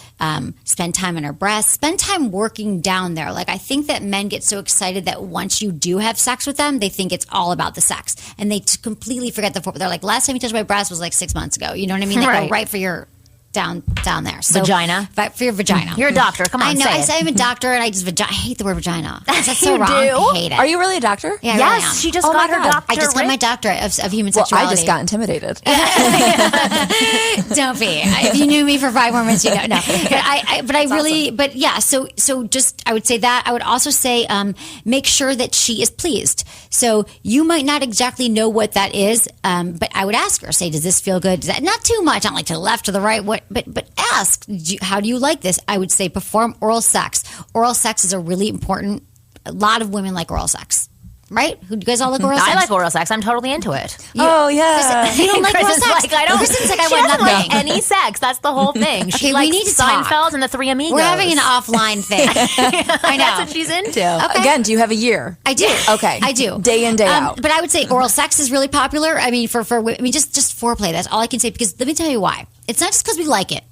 Speaker 8: spend time on her breasts, spend time working down there. I think that men get so excited that once you do have sex with them, they think it's all about the sex. And they completely forget the foreplay. They're like, last time you touched my breast was 6 months ago. You know what I mean? They go right for your down there. So,
Speaker 6: vagina?
Speaker 8: For your vagina.
Speaker 6: You're a doctor. Come on,
Speaker 8: I know.
Speaker 6: say
Speaker 8: I
Speaker 6: it.
Speaker 8: say I'm a doctor, and I hate the word vagina. That's so
Speaker 6: You
Speaker 8: wrong.
Speaker 6: do?
Speaker 8: I hate it.
Speaker 5: Are you really a doctor?
Speaker 8: Yeah, I
Speaker 6: yes,
Speaker 8: really am.
Speaker 6: she just
Speaker 5: Oh
Speaker 6: got
Speaker 5: my
Speaker 6: her
Speaker 5: God.
Speaker 6: doctorate.
Speaker 8: I just got my doctorate of human
Speaker 5: Well,
Speaker 8: sexuality.
Speaker 5: I just got intimidated.
Speaker 8: Don't be. If you knew me for 5 more minutes, you know. No, but I really, awesome. But yeah. So just I would say that. I would also say make sure that she is pleased. So you might not exactly know what that is, but I would ask her. Say, does this feel good? Does that, not too much, not like to the left or the right. But ask, how do you like this? I would say perform oral sex. Oral sex is a really important. A lot of women like oral sex. Right? You guys all like oral sex?
Speaker 6: I like oral sex. I'm totally into it.
Speaker 5: Oh, yeah.
Speaker 8: You don't like oral
Speaker 6: Kristen's
Speaker 8: sex?
Speaker 6: like, I don't.
Speaker 8: Kristen's like, I
Speaker 6: She
Speaker 8: want
Speaker 6: doesn't
Speaker 8: nothing.
Speaker 6: like any sex. That's the whole thing. She
Speaker 8: Okay,
Speaker 6: likes
Speaker 8: we need to talk.
Speaker 6: Seinfeld and the Three Amigos.
Speaker 8: We're having an offline thing. I know.
Speaker 6: That's what she's into.
Speaker 8: Okay.
Speaker 5: Again, do you have a year?
Speaker 8: I do.
Speaker 5: Okay.
Speaker 8: I do.
Speaker 5: Day in, day out.
Speaker 8: But I would say oral sex is really popular. I mean, just foreplay. That's all I can say. Because let me tell you why. It's not just because we like it.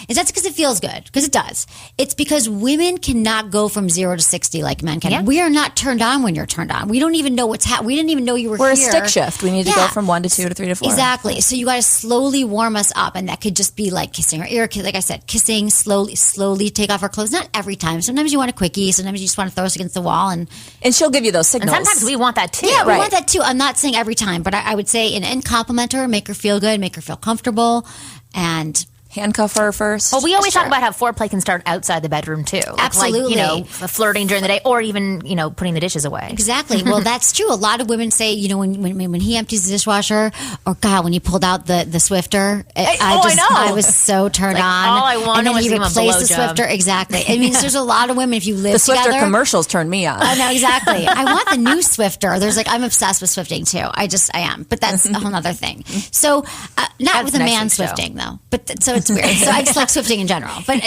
Speaker 8: It's not because it feels good, because it does. It's because women cannot go from 0 to 60 like men can.
Speaker 6: Yeah.
Speaker 8: We are not turned on when you're turned on. We don't even know what's happening. We didn't even know you were
Speaker 5: We're
Speaker 8: here.
Speaker 5: a stick shift. We need to go from 1 to 2 to 3 to 4.
Speaker 8: Exactly. So you got to slowly warm us up, and that could just be like kissing her ear. Like I said, kissing slowly take off her clothes. Not every time. Sometimes you want a quickie. Sometimes you just want to throw us against the wall, and
Speaker 5: she'll give you those signals.
Speaker 6: And sometimes we want that too.
Speaker 8: yeah, we want that too. I'm not saying every time, but I would say and compliment her, make her feel good, make her feel comfortable, and
Speaker 5: handcuff her first.
Speaker 6: Well, we always talk about how foreplay can start outside the bedroom too.
Speaker 8: Absolutely.
Speaker 6: Like, flirting during the day, or even, putting the dishes away.
Speaker 8: Exactly. Well, that's true. A lot of women say, when he empties the dishwasher, or God, when he pulled out the Swifter,
Speaker 6: I know.
Speaker 8: I was so turned on.
Speaker 6: All I wanted
Speaker 8: and then
Speaker 6: was
Speaker 8: he
Speaker 6: to give him a
Speaker 8: replaced the
Speaker 6: blowjob.
Speaker 8: Swifter. Exactly. I mean, there's a lot of women, if you live
Speaker 5: the Swifter
Speaker 8: together.
Speaker 5: commercials turn me on.
Speaker 8: Oh, no, exactly. I want the new Swifter. I'm obsessed with Swifting too. I am. But that's a whole other thing. So, not with a man Swifting though. But so it's weird. So I just like Swifting in general. But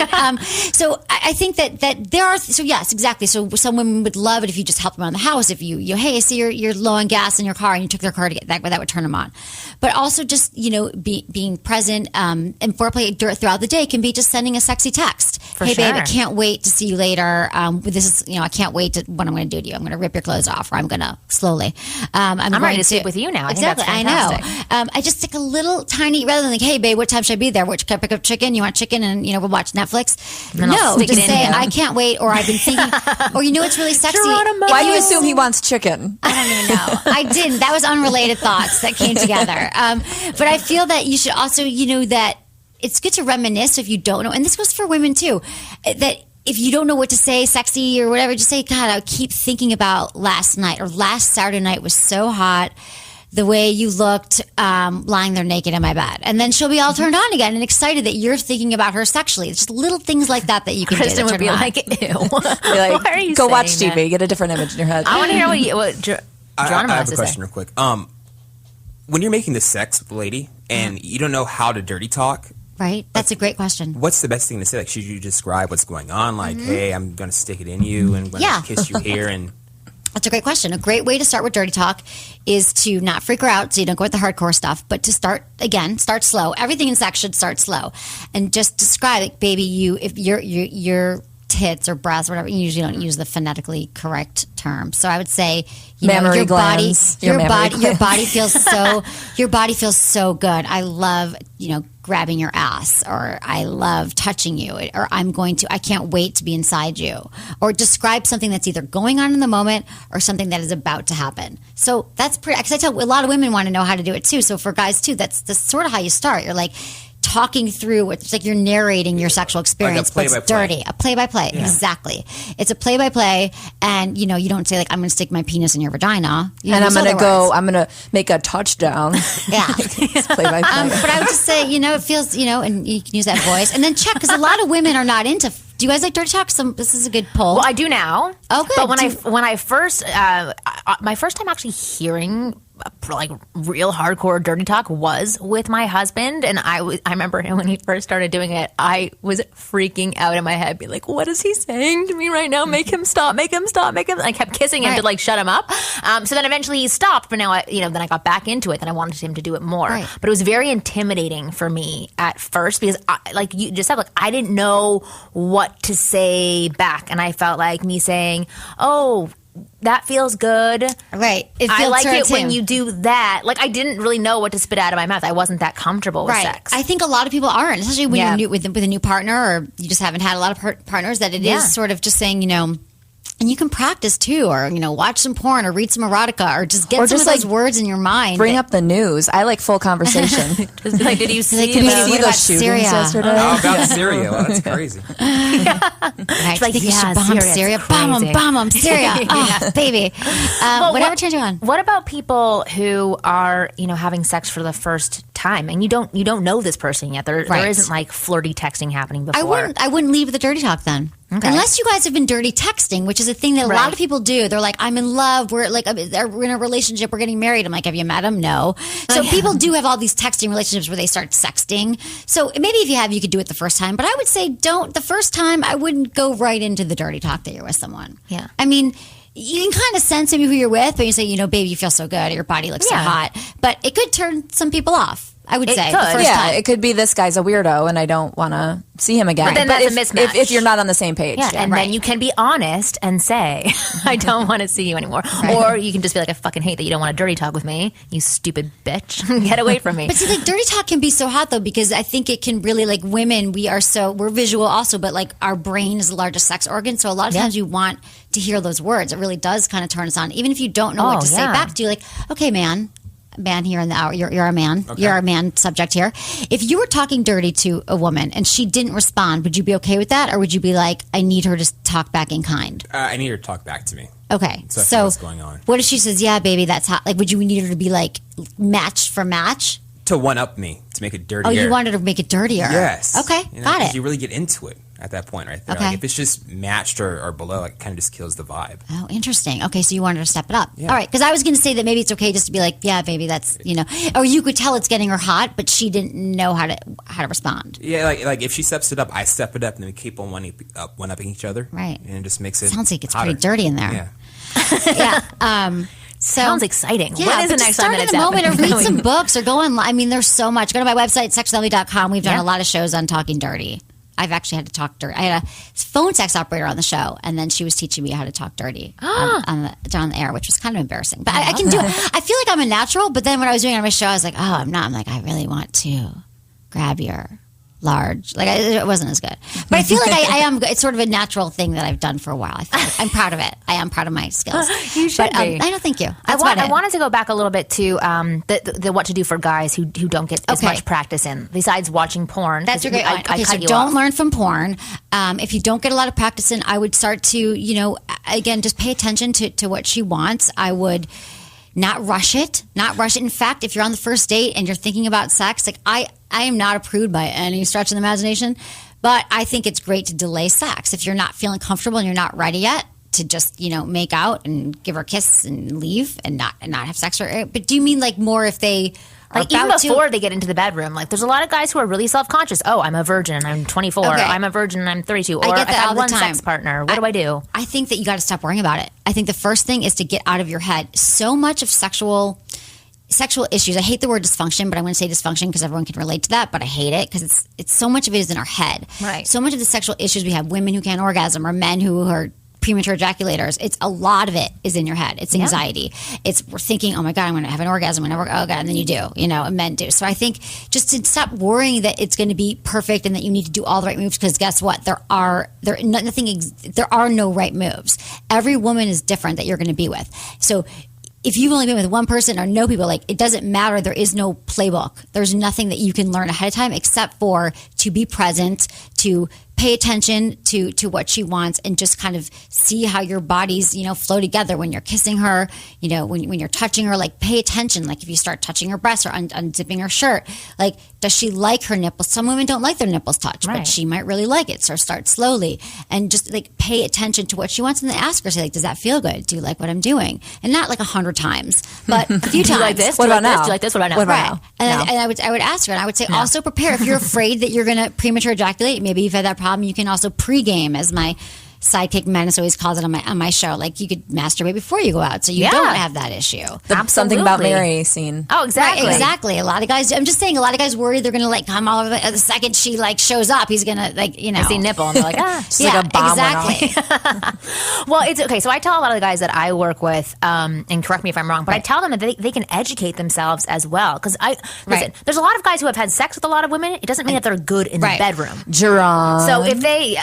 Speaker 8: so I think that there are. So yes, exactly. So some women would love it if you just help them around the house. If you hey, I see you're low on gas in your car, and you took their car to get that would turn them on. But also just being present and foreplay throughout the day can be just sending a sexy text.
Speaker 6: For
Speaker 8: hey
Speaker 6: sure.
Speaker 8: babe, I can't wait to see you later. This is I can't wait to what I'm going to do to you. I'm going to rip your clothes off, or I'm going to slowly.
Speaker 6: I'm ready to sleep with you now.
Speaker 8: Exactly.
Speaker 6: I think that's fantastic.
Speaker 8: I know. I just take a little tiny rather than like, hey babe, what time should I be there? Which can I pick up chicken? You want chicken? And we'll watch Netflix.
Speaker 6: And then I'll sneak
Speaker 8: just
Speaker 6: it in
Speaker 8: say
Speaker 6: here.
Speaker 8: I can't wait, or I've been thinking, or it's really sexy.
Speaker 6: Geronimo.
Speaker 5: Why do you assume he wants chicken?
Speaker 8: I don't even know. I didn't. That was unrelated thoughts that came together. But I feel that you should also, that it's good to reminisce if you don't know. And this goes for women too. That if you don't know what to say, sexy or whatever, just say, God, I keep thinking about last night, or last Saturday night was so hot. The way you looked lying there naked in my bed. And then she'll be all turned on again and excited that you're thinking about her sexually. It's just little things like that you can
Speaker 6: Kristen
Speaker 8: do.
Speaker 6: would be like, ew.
Speaker 5: Like,
Speaker 6: Why are you
Speaker 5: go watch
Speaker 6: saying
Speaker 5: TV,
Speaker 6: that?
Speaker 5: get a different image in your head.
Speaker 6: I want to hear what Geronimo
Speaker 9: I
Speaker 6: has
Speaker 9: have
Speaker 6: to
Speaker 9: a
Speaker 6: say.
Speaker 9: question real quick. When you're making the sex with a lady and you don't know how to dirty talk,
Speaker 8: Right? That's a great question.
Speaker 9: what's the best thing to say? Like, should you describe what's going on? Like, hey, I'm going to stick it in you and I'm going
Speaker 8: Yeah.
Speaker 9: to kiss you here. And
Speaker 8: That's a great question. A great way to start with dirty talk is to not freak her out, so you don't go with the hardcore stuff, but to start slow. Everything in sex should start slow, and just describe it, baby. If your tits or breasts, or whatever, you usually don't use the phonetically correct term. So I would say,
Speaker 5: Mammary
Speaker 8: your
Speaker 5: glands.
Speaker 8: body,
Speaker 5: Your
Speaker 8: your body feels so good. I love grabbing your ass, or I love touching you, or I can't wait to be inside you, or describe something that's either going on in the moment or something that is about to happen. So that's pretty, because I tell a lot of women want to know how to do it too. So for guys too, that's sort of how you start. You're like talking through, it's like you're narrating your sexual experience, but it's dirty. A play-by-play. Yeah. Exactly. It's a play-by-play, and you don't say like, I'm going to stick my penis in your vagina.
Speaker 5: And I'm going to make a touchdown.
Speaker 8: Yeah.
Speaker 5: It's play-by-play.
Speaker 8: But I would just say, it feels, and you can use that voice. And then check, because a lot of women are not into. Do you guys like dirty talk? This is a good poll.
Speaker 6: Well, I do now.
Speaker 8: Oh, good.
Speaker 6: But when I first, my first time actually hearing like real hardcore dirty talk was with my husband, and I remember him when he first started doing it. I was freaking out in my head, be like, "What is he saying to me right now? Make him stop! Make him stop! Make him!" I kept kissing him to like shut him up. So then eventually he stopped. But now then I got back into it. Then I wanted him to do it more. Right. But it was very intimidating for me at first because, like you just said, I didn't know what to say back, and I felt like me saying, "Oh, that feels good.
Speaker 8: Right.
Speaker 6: I like it when you do that. Like, I didn't really know what to spit out of my mouth. I wasn't that comfortable with sex.
Speaker 8: I think a lot of people aren't, especially when you're new with a new partner, or you just haven't had a lot of partners, that it is sort of just saying, and you can practice too, or watch some porn, or read some erotica, or just get some of those words in your mind.
Speaker 5: Bring up the news. I like full conversation.
Speaker 6: Like, did you see?
Speaker 5: Did you see those shootings yesterday?
Speaker 9: Oh, about Syria. Well, that's crazy.
Speaker 8: Right. Like, you should bomb Syria. Bomb them, Syria. Oh, baby. Whatever turns you on.
Speaker 6: What about people who are, having sex for the first time, and you don't know this person yet? There isn't like flirty texting happening before.
Speaker 8: I wouldn't leave with the dirty talk then. Okay. Unless you guys have been dirty texting, which is a thing that a lot of people do. They're like, I'm in love. We're in a relationship. We're getting married. I'm like, have you met him? No. So people do have all these texting relationships where they start sexting. So maybe if you have, you could do it the first time. But I would say the first time, I wouldn't go right into the dirty talk that you're with someone.
Speaker 6: Yeah.
Speaker 8: I mean, you can kind of sense maybe who you're with, but you say, baby, you feel so good. Your body looks so hot. But it could turn some people off. I would say.
Speaker 5: It could be this guy's a weirdo and I don't want to see him again.
Speaker 6: But then that's a mismatch.
Speaker 5: If you're not on the same page.
Speaker 6: Yeah, and then you can be honest and say, I don't want to see you anymore. Or you can just be like, I fucking hate that you don't want to dirty talk with me, you stupid bitch. Get away from me.
Speaker 8: But see, dirty talk can be so hot though, because I think it can really, women, we're visual also, but our brain is the largest sex organ. So a lot of times you want to hear those words. It really does kind of turn us on. Even if you don't know what to say back to you, okay, man here in the hour. You're a man. Okay. You're a man subject here. If you were talking dirty to a woman and she didn't respond, would you be okay with that? Or would you be like, I need her to talk back in kind?
Speaker 9: I need her to talk back to me.
Speaker 8: Okay.
Speaker 9: So what's going on?
Speaker 8: What if she says, yeah, baby, that's hot? Would you need her to be matched for match?
Speaker 9: To one up me, to make it dirtier.
Speaker 8: Oh, you wanted to make it dirtier.
Speaker 9: Yes.
Speaker 8: Okay, got it.
Speaker 9: You really get into it at that point right there.
Speaker 8: Okay.
Speaker 9: If it's just matched or below, it kind of just kills the vibe.
Speaker 8: Oh, interesting. Okay, so you wanted to step it up. Yeah. All right, because I was going to say that maybe it's okay just to be like, yeah, baby, that's, or you could tell it's getting her hot, but she didn't know how to respond.
Speaker 9: Yeah, like if she steps it up, I step it up, and then we keep on one-upping each other.
Speaker 8: Right.
Speaker 9: And it just makes it
Speaker 8: sounds like it's
Speaker 9: hotter.
Speaker 8: pretty dirty in there.
Speaker 9: Yeah.
Speaker 8: Yeah.
Speaker 6: Sounds exciting.
Speaker 8: Yeah,
Speaker 6: when is the next time
Speaker 8: that it's happening? Or read some books or go online. I mean, there's so much. Go to my website, sexwithemily.com. We've done a lot of shows on talking dirty. I've actually had to talk dirty. I had a phone sex operator on the show, and then she was teaching me how to talk dirty on the air, which was kind of embarrassing. But I can do it. I feel like I'm a natural, but then when I was doing it on my show, I was like, I'm not. I'm like, I really want to grab your large. It wasn't as good. But I feel like I am. It's sort of a natural thing that I've done for a while. I feel like I'm proud of it. I am proud of my skills.
Speaker 6: You should be.
Speaker 8: I don't think you.
Speaker 6: I wanted to go back a little bit to the what to do for guys who don't get as much practice in, besides watching porn.
Speaker 8: That's a great one. So don't learn from porn. If you don't get a lot of practice in, I would start to, again, just pay attention to what she wants. I would not rush it. In fact, if you're on the first date and you're thinking about sex, I am not a prude by any stretch of the imagination, but I think it's great to delay sex. If you're not feeling comfortable and you're not ready yet to just, make out and give her a kiss and leave and not have sex with her. But do you mean more if they
Speaker 6: even before they get into the bedroom? There's a lot of guys who are really self-conscious. Oh, I'm a virgin and I'm 24. Okay. I'm a virgin and I'm 32. Or I've had one sex partner. What do I do?
Speaker 8: I think that you got to stop worrying about it. I think the first thing is to get out of your head. So much of sexual issues. I hate the word dysfunction, but I'm going to say dysfunction because everyone can relate to that. But I hate it because it's so much of it is in our head.
Speaker 6: Right.
Speaker 8: So much of the sexual issues we have, women who can't orgasm or men who are premature ejaculators. It's a lot of it is in your head. It's anxiety. We're thinking, oh my God, I'm going to have an orgasm. Oh God, and then you do, and men do. So I think just to stop worrying that it's going to be perfect and that you need to do all the right moves, because guess what? There are no right moves. Every woman is different that you're going to be with. So if you've only been with one person or no people, it doesn't matter. There is no playbook. There's nothing that you can learn ahead of time except for to be present, to pay attention to what she wants, and just kind of see how your bodies, flow together when you're kissing her, when you're touching her. Pay attention. If you start touching her breasts or unzipping her shirt, does she like her nipples? Some women don't like their nipples touched, but she might really like it. So start slowly and just pay attention to what she wants, and then ask her, say, does that feel good? Do you like what I'm doing? And not 100 times, but a few times.
Speaker 6: Do you like this?
Speaker 5: What about now?
Speaker 6: Do you like this? What about now?
Speaker 5: What about now?
Speaker 8: And I would ask her, and I would say also prepare. If you're afraid that you're going to premature ejaculate, maybe you've had that problem, you can also pregame, as my sidekick men, as always calls it on my show. Like you could masturbate before you go out, so you don't have that issue.
Speaker 5: The something about Mary scene.
Speaker 6: Oh, exactly.
Speaker 8: Right, exactly. A lot of guys. I'm just saying. A lot of guys worry they're gonna like come all over. The second she like shows up, he's gonna like
Speaker 6: I see nipple and they're like,
Speaker 5: like a bomb
Speaker 6: exactly. Well, it's okay. So I tell a lot of the guys that I work with, and correct me if I'm wrong, but I tell them that they can educate themselves as well. Because listen, there's a lot of guys who have had sex with a lot of women. It doesn't mean that they're good in the bedroom.
Speaker 5: JaRon.
Speaker 6: So if they,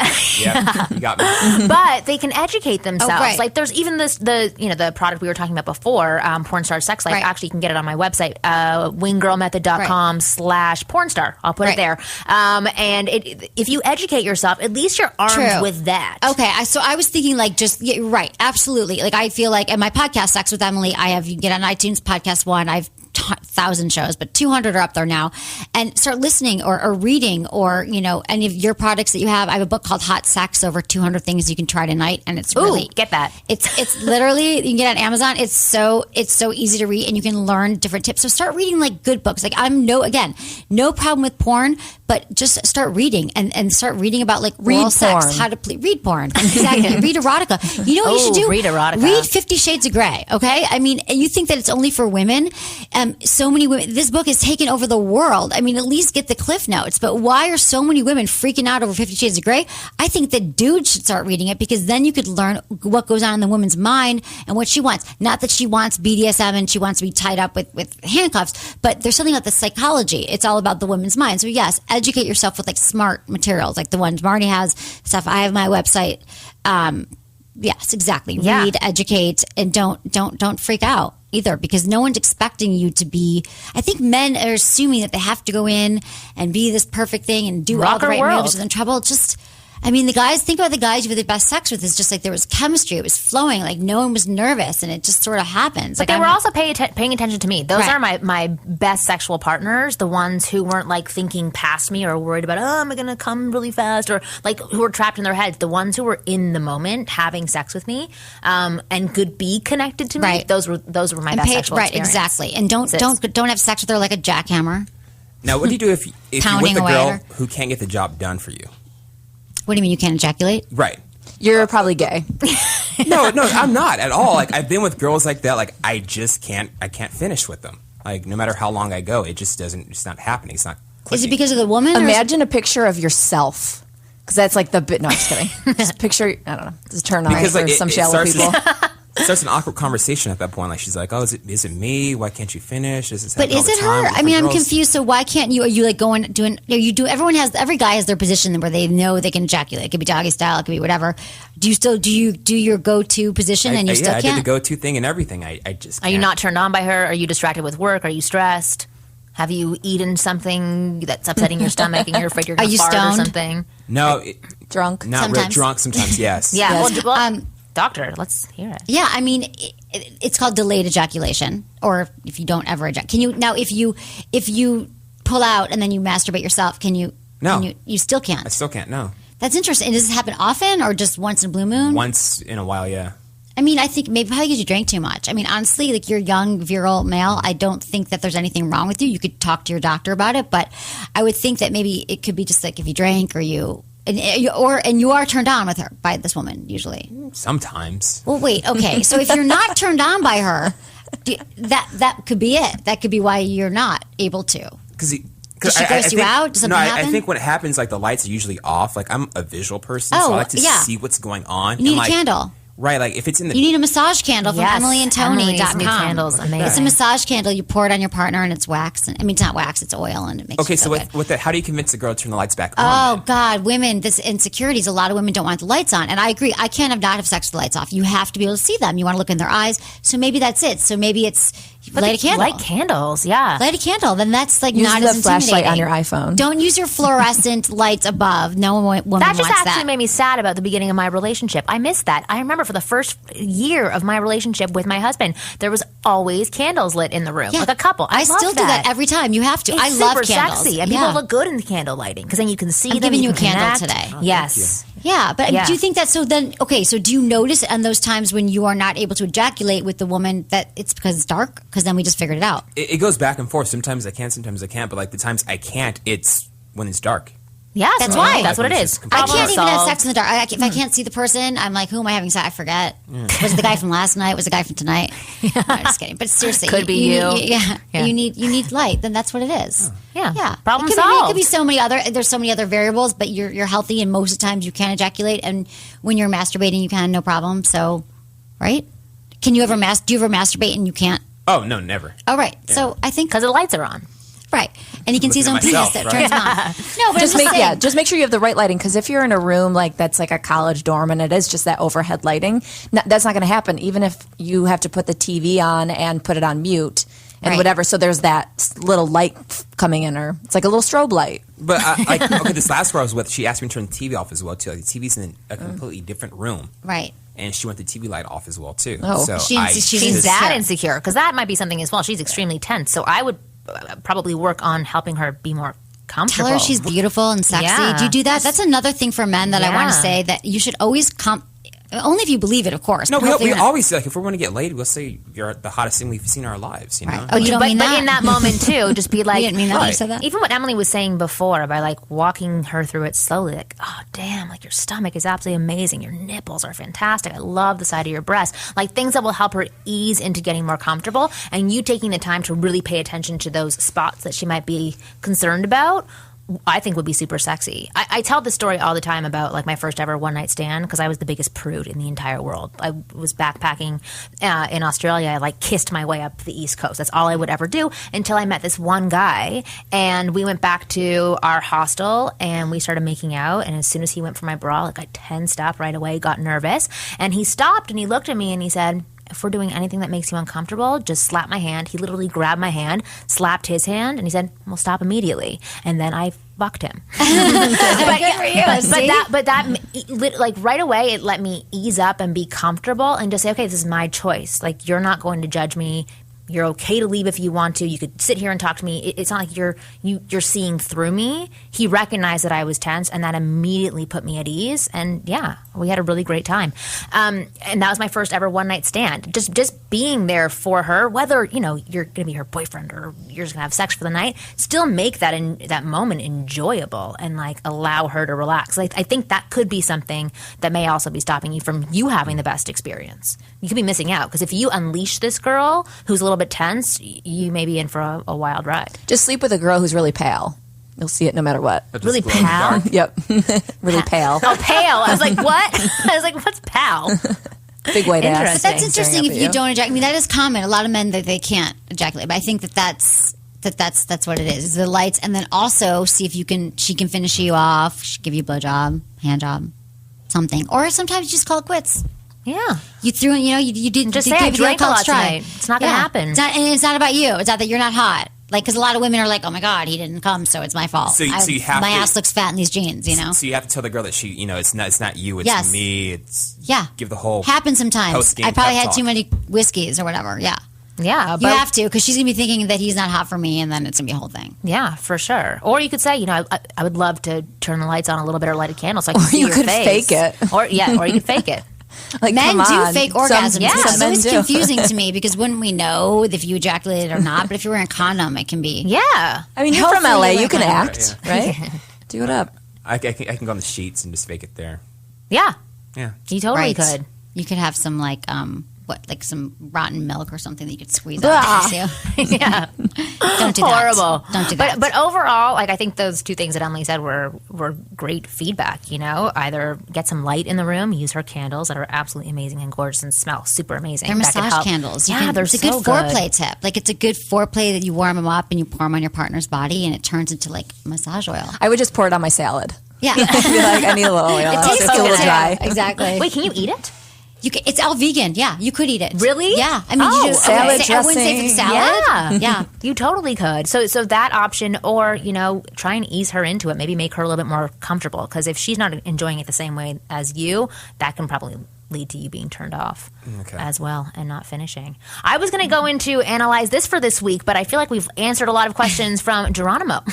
Speaker 9: you got me.
Speaker 6: but they can educate themselves.
Speaker 8: right.
Speaker 6: Like there's even the product we were talking about before, Porn Star Sex Life.
Speaker 8: Right.
Speaker 6: Actually, you can get it on my website, winggirlmethod.com/pornstar. I'll put it there. And if you educate yourself, at least you're armed with that.
Speaker 8: Okay, so I was thinking like right, absolutely. Like I feel like in my podcast, Sex with Emily, you get on iTunes Podcast One. I've 1,000 shows, but 200 are up there now. And start listening or reading or, any of your products that you have. I have a book called Hot Sex, over 200 things you can try tonight. And it's really,
Speaker 6: get that.
Speaker 8: It's literally, you can get it on Amazon. It's so easy to read and you can learn different tips. So start reading like good books. Like no problem with porn, but just start reading and start reading about like oral sex, how to read porn. Exactly. Read erotica. You know what you should do?
Speaker 6: Read erotica.
Speaker 8: Read 50 Shades of Grey. Okay. I mean, you think that it's only for women. So many women, this book has taken over the world. I mean, at least get the cliff notes. But why are so many women freaking out over 50 Shades of Grey? I think that dudes should start reading it because then you could learn what goes on in the woman's mind and what she wants. Not that she wants BDSM and she wants to be tied up with handcuffs, but there's something about the psychology. It's all about the woman's mind. So yes, educate yourself with like smart materials, like the ones Marni has, stuff I have on my website. Yes, exactly.
Speaker 6: Yeah.
Speaker 8: Read, educate, and don't freak out either, because no one's expecting you to be. I think men are assuming that they have to go in and be this perfect thing and do all the right moves and in trouble. The guys, think about the guys you have the best sex with. It's just like there was chemistry. It was flowing. Like no one was nervous and it just sort of happens.
Speaker 6: But they were also paying attention to me. Those are my best sexual partners, the ones who weren't like thinking past me or worried about, am I going to come really fast, or like who were trapped in their heads. The ones who were in the moment having sex with me and could be connected to me.
Speaker 8: Right.
Speaker 6: Those were my best sexual experience.
Speaker 8: Exactly. And don't have sex with her like a jackhammer.
Speaker 9: Now, what do you do if you're with a girl who can't get the job done for you?
Speaker 8: What do you mean you can't ejaculate?
Speaker 9: Right.
Speaker 5: You're probably gay.
Speaker 9: No, I'm not at all. Like I've been with girls like that. Like I can't finish with them. Like no matter how long I go, it's not happening. It's not clicking.
Speaker 8: Is it because of the woman?
Speaker 5: Imagine a picture of yourself. Because that's like the bit. No, I'm just kidding. Just picture, I don't know, just turn on for some shallow people.
Speaker 9: It starts an awkward conversation at that point. Like she's like, "Oh, is it me? Why can't you finish?
Speaker 8: But is it her? I mean, I'm confused. So why can't you? Are you like doing? Every guy has their position where they know they can ejaculate. It could be doggy style. It could be whatever. Do you still do your go-to position and you still can't?
Speaker 9: I did the go-to thing and everything. I just can't.
Speaker 6: Are you not turned on by her? Are you distracted with work? Are you stressed? Have you eaten something that's upsetting your stomach and you're afraid you're going to fart or something?
Speaker 9: No,
Speaker 5: drunk.
Speaker 9: Not really drunk sometimes. Yes.
Speaker 6: Yeah. Well, doctor, let's hear it.
Speaker 8: Yeah, I mean, it's called delayed ejaculation, or if you don't ever ejaculate. Can you now? If you pull out and then you masturbate yourself, can you?
Speaker 9: No,
Speaker 8: you still can't.
Speaker 9: I still can't. No.
Speaker 8: That's interesting. And does this happen often, or just once in a blue moon?
Speaker 9: Once in a while, yeah.
Speaker 8: I mean, I think maybe probably because you drank too much. I mean, honestly, like you're a young, virile male. I don't think that there's anything wrong with you. You could talk to your doctor about it, but I would think that maybe it could be just like if you drank or you. And you are turned on with her by this woman usually.
Speaker 9: Sometimes.
Speaker 8: Well, wait. Okay, so if you're not turned on by her, that could be it. That could be why you're not able to.
Speaker 9: Does she
Speaker 8: gross you out? Does something happen?
Speaker 9: I think when it happens, like the lights are usually off. Like I'm a visual person, so I like to see what's going on.
Speaker 8: You need a candle.
Speaker 9: Right, like if it's in the...
Speaker 8: You need a massage candle from EmilyandTony.com.
Speaker 6: New candle's amazing.
Speaker 8: It's a massage candle. You pour it on your partner and it's wax. It's not wax, it's oil and it makes you feel good.
Speaker 9: With that, how do you convince a girl to turn the lights back on?
Speaker 8: Oh, God, women, this insecurities. A lot of women don't want the lights on. And I agree. I can't not have sex with the lights off. You have to be able to see them. You want to look in their eyes. So maybe that's it. So maybe it's... light a candle.
Speaker 6: Light candles, yeah.
Speaker 8: Light a candle. Then that's like
Speaker 5: use
Speaker 8: not
Speaker 5: the
Speaker 8: as intimidating.
Speaker 5: flashlight on your iPhone.
Speaker 8: Don't use your fluorescent lights above. No woman wants that.
Speaker 6: That just actually made me sad about the beginning of my relationship. I missed that. I remember for the first year of my relationship with my husband, there was always candles lit in the room, like a couple. I
Speaker 8: still do that every time. You have to.
Speaker 6: It's
Speaker 8: I love
Speaker 6: super
Speaker 8: candles.
Speaker 6: Sexy, and people look good in the candle lighting because then you can see them.
Speaker 8: I'm giving you a
Speaker 6: connect.
Speaker 8: candle today.
Speaker 6: Yes.
Speaker 8: Yeah, but do you think that so then, okay, so do you notice on those times when you are not able to ejaculate with the woman that it's because it's dark? Because then we just figured it out.
Speaker 9: It goes back and forth. Sometimes I can, sometimes I can't. But like the times I can't, it's when it's dark.
Speaker 6: Yes,
Speaker 8: That's why.
Speaker 6: That's what it is.
Speaker 8: I can't even have sex in the dark. If I can't see the person, I'm like, who am I having sex? I forget. Was it the guy from last night? Was it the guy from tonight? No, I'm just kidding. But seriously,
Speaker 6: Could be you.
Speaker 8: You need light. Then that's what it is.
Speaker 6: Yeah. Problem
Speaker 8: it
Speaker 6: solved.
Speaker 8: It could be so many other. There's so many other variables, but you're healthy, and most of the times you can ejaculate. And when you're masturbating, you can, no problem. So, right? Can you ever do you ever masturbate and you can't?
Speaker 9: Oh no, never.
Speaker 8: Oh right. Yeah. So I think
Speaker 6: because the lights are on.
Speaker 8: Right, and you can see his own penis that turns on. No, but
Speaker 5: just make sure you have the right lighting, because if you're in a room like that's like a college dorm and it is just that overhead lighting, that's not going to happen. Even if you have to put the TV on and put it on mute and whatever, so there's that little light coming in her. It's like a little strobe light.
Speaker 9: But this last girl I was with, she asked me to turn the TV off as well too. Like, the TV's in a completely different room.
Speaker 8: Right.
Speaker 9: And she went the TV light off as well too.
Speaker 8: Oh,
Speaker 9: so
Speaker 6: she's that insecure, because that might be something as well. She's extremely tense, so I would probably work on helping her be more comfortable.
Speaker 8: Tell her she's beautiful and sexy.
Speaker 6: Yeah.
Speaker 8: Do you do that? That's another thing for men that I want to say, that you should always only if you believe it, of course.
Speaker 9: No, we always, like, if we're going to get laid, we'll say you're the hottest thing we've seen in our lives. You know?
Speaker 8: Oh, you don't mean that?
Speaker 6: But in that moment too, just be like,
Speaker 8: you didn't mean that when you said that?
Speaker 6: Even what Emily was saying before, by like walking her through it slowly, like, oh damn, like your stomach is absolutely amazing, your nipples are fantastic, I love the side of your breast, like things that will help her ease into getting more comfortable, and you taking the time to really pay attention to those spots that she might be concerned about, I think would be super sexy. I tell this story all the time about like my first ever one night stand, because I was the biggest prude in the entire world. I was backpacking in Australia. I like kissed my way up the East Coast. That's all I would ever do until I met this one guy, and we went back to our hostel and we started making out. And as soon as he went for my bra, like I tensed up right away, got nervous, and he stopped and he looked at me and he said, if we're doing anything that makes you uncomfortable, just slap my hand. He literally grabbed my hand, slapped his hand, and he said, we'll stop immediately. And then I fucked him. But that, like right away, it let me ease up and be comfortable and just say, okay, this is my choice. Like, you're not going to judge me. You're okay to leave if you want to. You could sit here and talk to me. It's not like you're seeing through me. He recognized that I was tense, and that immediately put me at ease. And yeah, we had a really great time. And that was my first ever one night stand. Just being there for her, whether you're going to be her boyfriend or you're just going to have sex for the night, still make that moment enjoyable and like allow her to relax. Like, I think that could be something that may also be stopping you from having the best experience. You could be missing out, because if you unleash this girl who's a little bit tense, you may be in for a wild ride.
Speaker 5: Just sleep with a girl who's really pale. You'll see it no matter what.
Speaker 6: Really pale?
Speaker 5: Yep. Really pale.
Speaker 6: Oh, pale. I was like, what? I was like, what's pal?
Speaker 5: Big white ass.
Speaker 8: But that's interesting if you don't ejaculate. I mean, that is common. A lot of men, that they can't ejaculate. But I think that's what it is. The lights, and then also see if she can finish you off, she give you a blowjob, hand job, something. Or sometimes you just call it quits.
Speaker 6: Yeah.
Speaker 8: You threw in, you didn't
Speaker 6: just say I drank a lot tonight. It's not going to happen.
Speaker 8: It's not about you. It's not that you're not hot. Like, because a lot of women are like, oh my God, he didn't come, so it's my fault.
Speaker 9: So you have
Speaker 8: my ass looks fat in these jeans,
Speaker 9: So you have to tell the girl that she, it's not you, it's me. It's give the whole
Speaker 8: happens sometimes. I probably had too many whiskeys or whatever. Yeah.
Speaker 6: Yeah,
Speaker 8: you have to, because she's gonna be thinking that he's not hot for me, and then it's gonna be a whole thing.
Speaker 6: Yeah, for sure. Or you could say, I would love to turn the lights on a little bit or light a candle so I can see your face.
Speaker 5: Or you could fake it.
Speaker 6: Or you could fake it.
Speaker 8: Like, men do fake orgasms. It's always
Speaker 5: do.
Speaker 8: confusing to me, because wouldn't we know if you ejaculated or not? But if you're wearing a condom, it can be.
Speaker 6: Yeah.
Speaker 5: I mean, you're from LA. You can act, right? Do it up.
Speaker 9: I can go on the sheets and just fake it there.
Speaker 6: Yeah.
Speaker 9: Yeah.
Speaker 6: You totally could.
Speaker 8: You could have some some rotten milk or something that you could squeeze out.
Speaker 6: Yeah.
Speaker 8: Don't do that.
Speaker 6: Horrible.
Speaker 8: Don't do that.
Speaker 6: But overall, like, I think those two things that Emily said were great feedback. Either get some light in the room, use her candles that are absolutely amazing and gorgeous and smell super amazing.
Speaker 8: They're massage candles.
Speaker 6: It's
Speaker 8: a good foreplay tip. Like, it's a good foreplay that you warm them up and you pour them on your partner's body, and it turns into like massage oil.
Speaker 5: I would just pour it on my salad.
Speaker 8: Yeah.
Speaker 5: I'd be like, I need a little oil.
Speaker 8: It tastes
Speaker 5: a little
Speaker 8: good
Speaker 5: dry.
Speaker 8: Exactly.
Speaker 6: Wait, can you eat it?
Speaker 8: It's all vegan. Yeah, you could eat it.
Speaker 6: Really?
Speaker 8: Yeah. I mean,
Speaker 5: salad
Speaker 8: I wouldn't say for the salad.
Speaker 6: Yeah. You totally could. So that option, or, try and ease her into it. Maybe make her a little bit more comfortable. Because if she's not enjoying it the same way as you, that can probably lead to you being turned off as well and not finishing. I was going to go into analyze this for this week, but I feel like we've answered a lot of questions from Geronimo.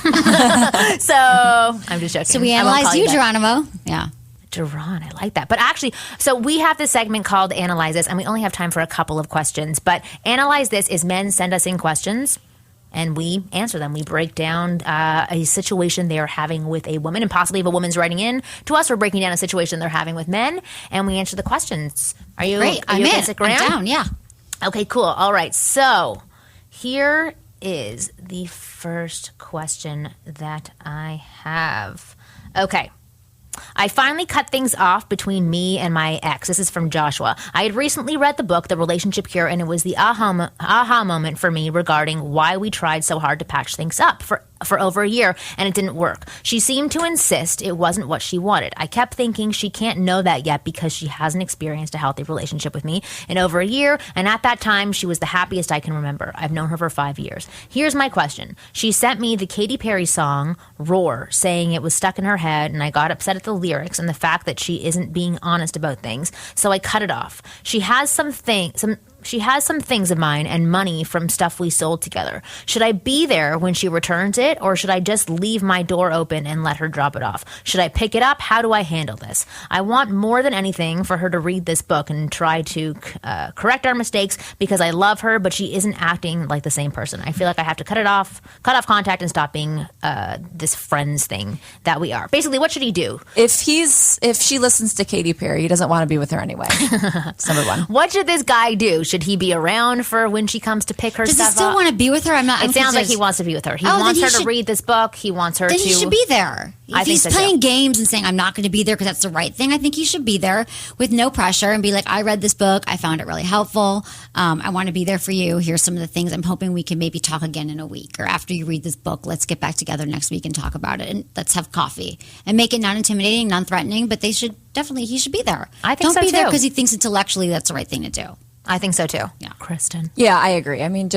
Speaker 6: So I'm just joking.
Speaker 8: So we analyzed you, Geronimo. Yeah.
Speaker 6: JaRon, I like that. But actually, so we have this segment called Analyze This, and we only have time for a couple of questions. But Analyze This is men send us in questions, and we answer them. We break down a situation they are having with a woman, and possibly if a woman's writing in to us, we're breaking down a situation they're having with men, and we answer the questions. Are you
Speaker 8: Great.
Speaker 6: Are you
Speaker 8: I'm
Speaker 6: okay?
Speaker 8: in.
Speaker 6: Stick around?
Speaker 8: I'm down, yeah.
Speaker 6: Okay, cool. All right. So here is the first question that I have. Okay. I finally cut things off between me and my ex. This is from Joshua. I had recently read the book, The Relationship Cure, and it was the aha moment for me regarding why we tried so hard to patch things up for over a year, and it didn't work. She seemed to insist it wasn't what she wanted. I kept thinking she can't know that yet because she hasn't experienced a healthy relationship with me in over a year, and at that time, she was the happiest I can remember. I've known her for 5 years. Here's my question. She sent me the Katy Perry song, Roar, saying it was stuck in her head, and I got upset at the lyrics and the fact that she isn't being honest about things, so I cut it off. She has some things of mine and money from stuff we sold together. Should I be there when she returns it, or should I just leave my door open and let her drop it off? Should I pick it up? How do I handle this? I want more than anything for her to read this book and try to correct our mistakes because I love her, but she isn't acting like the same person. I feel like I have to cut off contact and stop being this friends thing that we are. Basically, what should he do?
Speaker 5: If she listens to Katy Perry, he doesn't want to be with her anyway. That's number one.
Speaker 6: What should this guy do? Should he be around for when she comes to pick her
Speaker 8: Does
Speaker 6: stuff up?
Speaker 8: he still want to be with her? It
Speaker 6: sounds like he wants to be with her. He wants her to read this book. He wants her to...
Speaker 8: Then he should be there. If he's playing games and saying, I'm not going to be there because that's the right thing, I think he should be there with no pressure and be like, I read this book. I found it really helpful. I want to be there for you. Here's some of the things. I'm hoping we can maybe talk again in a week, or after you read this book, let's get back together next week and talk about it, and let's have coffee and make it non-intimidating, non-threatening, but he should be there.
Speaker 6: I think so,
Speaker 8: Don't be there
Speaker 6: too.
Speaker 8: because he thinks intellectually that's the right thing to do.
Speaker 6: I think so too.
Speaker 8: Yeah.
Speaker 6: Kristen.
Speaker 5: Yeah, I agree. I mean,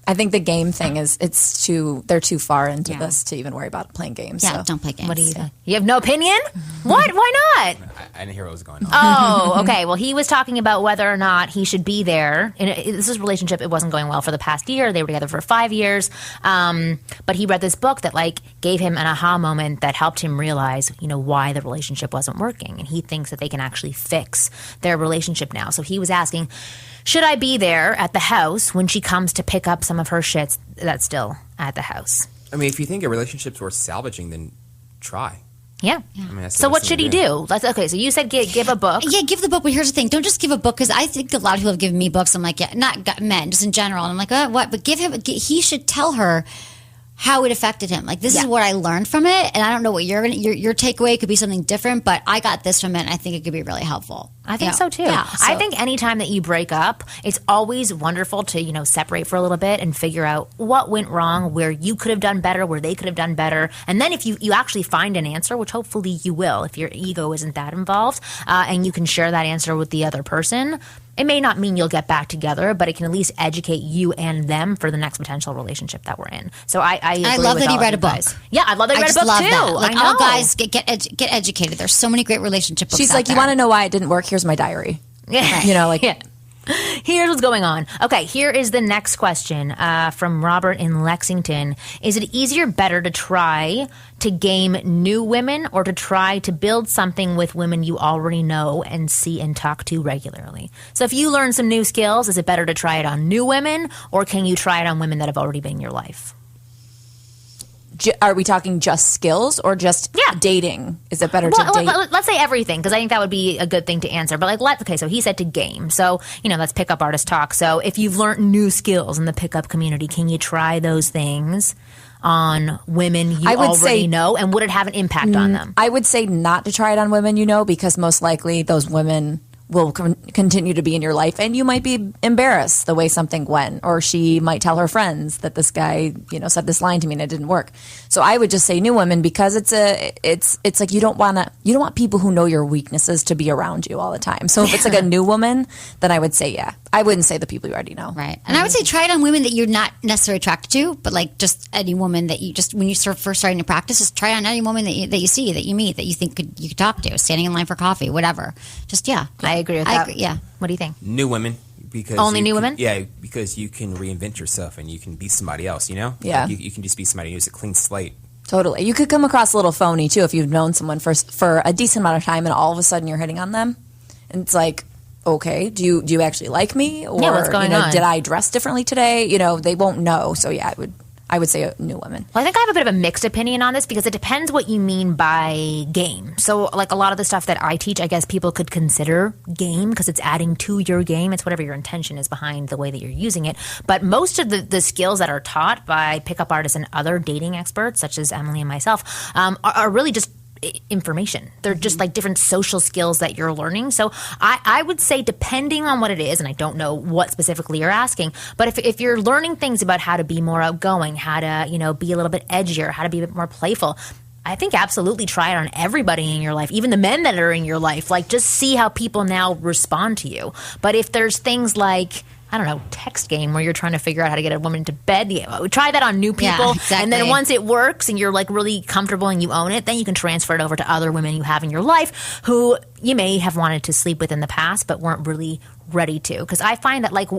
Speaker 5: I think the game thing they're too far into this to even worry about playing games.
Speaker 8: Yeah,
Speaker 5: so.
Speaker 8: don't play games.
Speaker 6: What do you think? You have no opinion? What? Why not?
Speaker 9: I didn't hear what was going on.
Speaker 6: Oh, okay. Well, he was talking about whether or not he should be there. This relationship, it wasn't going well for the past year. They were together for 5 years. But he read this book that gave him an aha moment that helped him realize, why the relationship wasn't working. And he thinks that they can actually fix their relationship now. So he was asking, should I be there at the house when she comes to pick up some of her shit that's still at the house?
Speaker 9: I mean, if you think a relationship's worth salvaging, then try.
Speaker 6: Yeah.
Speaker 9: I mean,
Speaker 6: so what should he do? Okay, so you said give a book.
Speaker 8: Yeah, give the book. But here's the thing. Don't just give a book, because I think a lot of people have given me books. I'm like, yeah, not men, just in general. And I'm like, what? But he should tell her how it affected him. This is what I learned from it. And I don't know what your takeaway could be something different, but I got this from it, and I think it could be really helpful.
Speaker 6: I think so too.
Speaker 8: Yeah,
Speaker 6: I think anytime that you break up, it's always wonderful to, separate for a little bit and figure out what went wrong, where you could have done better, where they could have done better. And then if you actually find an answer, which hopefully you will, if your ego isn't that involved, and you can share that answer with the other person, it may not mean you'll get back together, but it can at least educate you and them for the next potential relationship that we're in. So I agree
Speaker 8: love
Speaker 6: with
Speaker 8: that he
Speaker 6: all
Speaker 8: read
Speaker 6: of
Speaker 8: a
Speaker 6: you
Speaker 8: book.
Speaker 6: guys. Yeah, I love that he read a book
Speaker 8: love
Speaker 6: too.
Speaker 8: That.
Speaker 6: I know.
Speaker 8: All guys get educated. There's so many great relationship books.
Speaker 5: She's
Speaker 8: out
Speaker 5: like,
Speaker 8: there.
Speaker 5: you want to know why it didn't work? Here's my diary.
Speaker 6: Yeah.
Speaker 5: Yeah.
Speaker 6: Here's what's going on. Okay, here is the next question from Robert in Lexington. Is it easier, better to try to game new women, or to try to build something with women you already know and see and talk to regularly? So if you learn some new skills, is it better to try it on new women, or can you try it on women that have already been in your life?
Speaker 5: Are we talking just skills or just dating? Is it better to date?
Speaker 6: Let's say everything, because I think that would be a good thing to answer. But so he said to game. So, let's pickup artist talk. So if you've learned new skills in the pickup community, can you try those things on women you already know? And would it have an impact on them?
Speaker 5: I would say not to try it on women because most likely those women will continue to be in your life, and you might be embarrassed the way something went, or she might tell her friends that this guy, said this line to me and it didn't work. So I would just say new women, because it's like you don't want people who know your weaknesses to be around you all the time. So if it's like a new woman, then I would say I wouldn't say the people you already know.
Speaker 8: Right. And I would say try it on women that you're not necessarily attracted to, but just any woman that you when you first starting to practice, just try on any woman that you see, that you meet, that you think you could talk to, standing in line for coffee, whatever.
Speaker 6: I agree with that.
Speaker 8: Yeah.
Speaker 6: What do you think?
Speaker 9: New women. Because
Speaker 6: only new women?
Speaker 9: Yeah, because you can reinvent yourself and you can be somebody else,
Speaker 5: Yeah.
Speaker 9: You can just be somebody who's a clean slate.
Speaker 5: Totally. You could come across a little phony, too, if you've known someone for a decent amount of time and all of a sudden you're hitting on them. And it's like, okay, do you actually like me? Or
Speaker 6: what's going on?
Speaker 5: Did I dress differently today? They won't know. So, yeah, I would say new women.
Speaker 6: Well, I think I have a bit of a mixed opinion on this because it depends what you mean by game. So, like a lot of the stuff that I teach, I guess people could consider game because it's adding to your game. It's whatever your intention is behind the way that you're using it. But most of the skills that are taught by pickup artists and other dating experts, such as Emily and myself, are really just information. They're just like different social skills that you're learning. So I would say depending on what it is, and I don't know what specifically you're asking, but if you're learning things about how to be more outgoing, how to, be a little bit edgier, how to be a bit more playful, I think absolutely try it on everybody in your life, even the men that are in your life. Like just see how people now respond to you. But if there's things like, I don't know, text game where you're trying to figure out how to get a woman to bed. Try that on new people.
Speaker 8: Yeah, exactly.
Speaker 6: And then once it works and you're like really comfortable and you own it, then you can transfer it over to other women you have in your life who you may have wanted to sleep with in the past but weren't really ready to. Because I find that like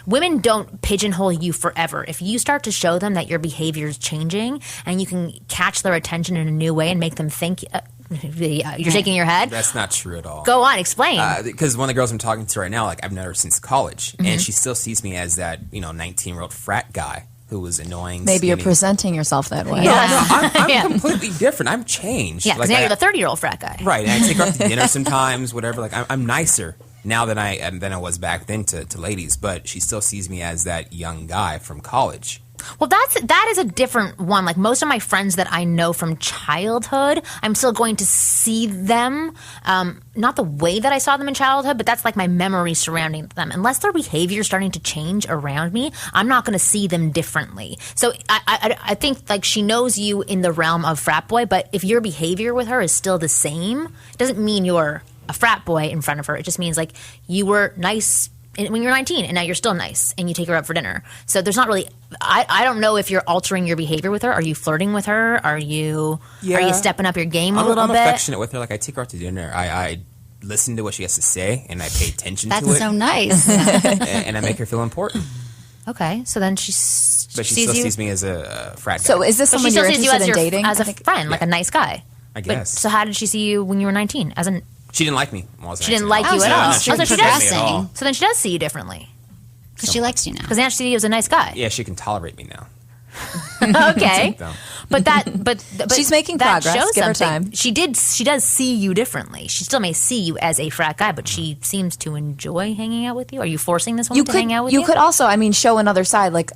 Speaker 6: women don't pigeonhole you forever. If you start to show them that your behavior is changing and you can catch their attention in a new way and make them think you're shaking your head.
Speaker 9: That's not true at all.
Speaker 6: Go on, explain.
Speaker 9: Because one of the girls I'm talking to right now, like I've known her since college, and she still sees me as that 19-year-old frat guy who was annoying.
Speaker 5: Maybe you're presenting yourself that way.
Speaker 9: No, I'm completely different. I'm changed.
Speaker 6: Yeah, because now you're the 30-year-old frat guy.
Speaker 9: Right, and I take her out to dinner sometimes, whatever. Like I'm nicer now than I was back then to ladies, but she still sees me as that young guy from college.
Speaker 6: Well, that is a different one. Like most of my friends that I know from childhood, I'm still going to see them, not the way that I saw them in childhood, but that's like my memory surrounding them. Unless their behavior is starting to change around me, I'm not going to see them differently. So I think like she knows you in the realm of frat boy, but if your behavior with her is still the same, it doesn't mean you're a frat boy in front of her. It just means like you were nice when you're 19 and now you're still nice and you take her out for dinner. So there's not really I don't know if you're altering your behavior with her. Are you flirting with her? Are you stepping up your game a little bit?
Speaker 9: I'm affectionate with her. Like I take her out to dinner. I listen to what she has to say and I pay attention to it.
Speaker 8: That's so nice.
Speaker 9: and I make her feel important.
Speaker 6: Okay, so then she
Speaker 9: still sees me as a frat guy.
Speaker 5: So is this someone you're interested in dating?
Speaker 6: As a friend, like a nice guy.
Speaker 9: I guess.
Speaker 6: So how did she see you when you were 19?
Speaker 9: She didn't like me when I was 19.
Speaker 6: She didn't like you at all.
Speaker 9: She didn't progress me at all.
Speaker 6: So then she does see you differently.
Speaker 8: Because she likes you now.
Speaker 6: Because now she sees you as a nice guy.
Speaker 9: Yeah, she can tolerate me now.
Speaker 6: Okay, but
Speaker 5: she's making progress.
Speaker 6: Shows
Speaker 5: Give her
Speaker 6: something.
Speaker 5: time.
Speaker 6: She does see you differently. She still may see you as a frat guy, but she seems to enjoy hanging out with you. Are you forcing this woman to hang out with you?
Speaker 5: You could also, show another side, like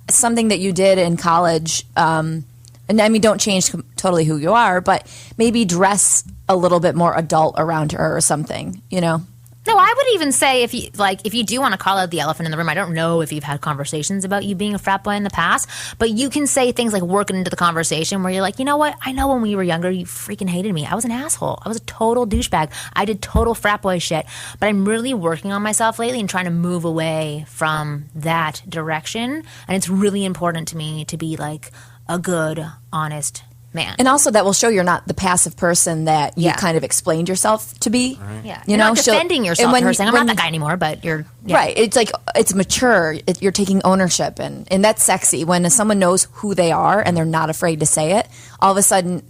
Speaker 5: something that you did in college. And don't change totally who you are, but maybe dress a little bit more adult around her or something.
Speaker 6: No, I would even say if you do want to call out the elephant in the room, I don't know if you've had conversations about you being a frat boy in the past, but you can say things like working into the conversation where you're like, you know what? I know when we were younger, you freaking hated me. I was an asshole. I was a total douchebag. I did total frat boy shit, but I'm really working on myself lately and trying to move away from that direction. And it's really important to me to be like a good, honest man.
Speaker 5: And also that will show you're not the passive person that you kind of explained yourself to be.
Speaker 6: Right. Yeah. You're not defending yourself to her saying, I'm not that guy anymore, but you're... Yeah.
Speaker 5: Right. It's like, it's mature. You're taking ownership. And that's sexy. When someone knows who they are and they're not afraid to say it, all of a sudden,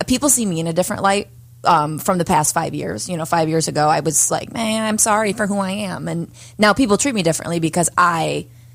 Speaker 5: people see me in a different light from the past 5 years. 5 years ago, I was like, man, I'm sorry for who I am. And now people treat me differently because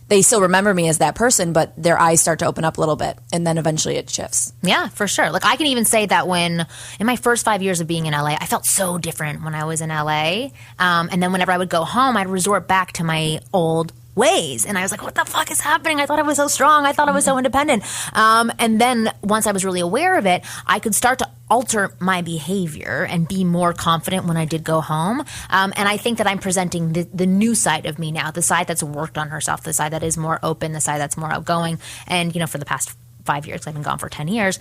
Speaker 5: they still remember me as that person, but their eyes start to open up a little bit, and then eventually it shifts.
Speaker 6: Yeah, for sure. Like I can even say that when in my first 5 years of being in LA, I felt so different when I was in LA. And then whenever I would go home, I'd resort back to my old ways. And I was like, what the fuck is happening? I thought I was so strong. I thought I was so independent. And then once I was really aware of it, I could start to alter my behavior and be more confident when I did go home. And I think that I'm presenting the new side of me now, the side that's worked on herself, the side that is more open, the side that's more outgoing. And, for the past 5 years, I've been gone for 10 years,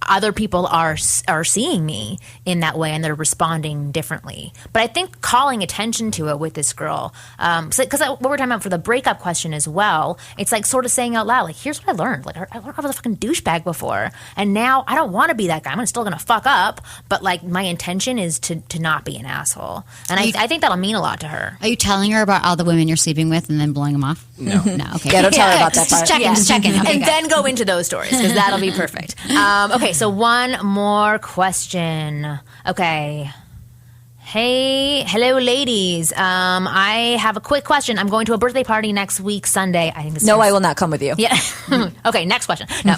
Speaker 6: other people are seeing me in that way and they're responding differently. But I think calling attention to it with this girl, because what we're talking about for the breakup question as well, it's like sort of saying out loud, like, here's what I learned. Like, I learned I was a fucking douchebag before, and now I don't want to be that guy. I'm still going to fuck up, but like my intention is to not be an asshole. And I think that'll mean a lot to her.
Speaker 8: Are you telling her about all the women you're sleeping with and then blowing them off?
Speaker 9: No.
Speaker 8: No, okay.
Speaker 5: Yeah, don't tell her about that part.
Speaker 8: Just checking. Okay,
Speaker 6: and then go into those stories, because that'll be perfect. Okay, so one more question. Okay. Hello, ladies. I have a quick question. I'm going to a birthday party next week, Sunday.
Speaker 5: I will not come with you.
Speaker 6: Yeah. Okay, next question. No.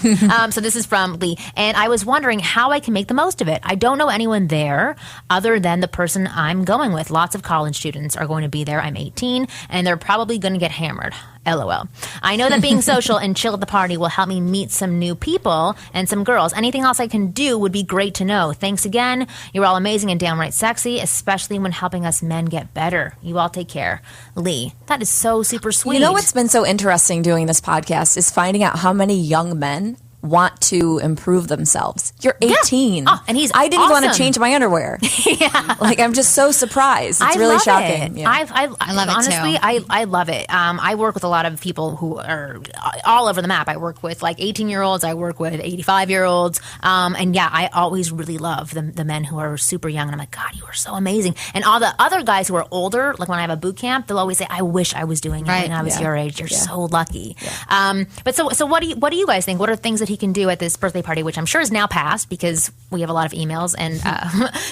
Speaker 6: So this is from Lee. And I was wondering how I can make the most of it. I don't know anyone there other than the person I'm going with. Lots of college students are going to be there. I'm 18, and they're probably going to get hammered. LOL. I know that being social and chill at the party will help me meet some new people and some girls. Anything else I can do would be great to know. Thanks again. You're all amazing and downright sexy, especially when helping us men get better. You all take care. Lee, that is so super sweet.
Speaker 5: You know what's been so interesting doing this podcast is finding out how many young men want to improve themselves. You're 18.
Speaker 6: Yeah. Oh, and
Speaker 5: I didn't
Speaker 6: awesome.
Speaker 5: want to change my underwear.
Speaker 6: Yeah.
Speaker 5: Like, I'm just so surprised. It's really shocking.
Speaker 6: Yeah. I
Speaker 8: love it
Speaker 6: honestly,
Speaker 8: too.
Speaker 6: I love it. I work with a lot of people who are all over the map. I work with like 18-year-olds. I work with 85-year-olds. And yeah, I always really love the men who are super young. And I'm like, God, you are so amazing. And all the other guys who are older, like when I have a boot camp, they'll always say, I wish I was doing it when I was your age. You're so lucky. Yeah. But so what do you guys think? What are things that he can do at this birthday party, which I'm sure is now passed because we have a lot of emails, and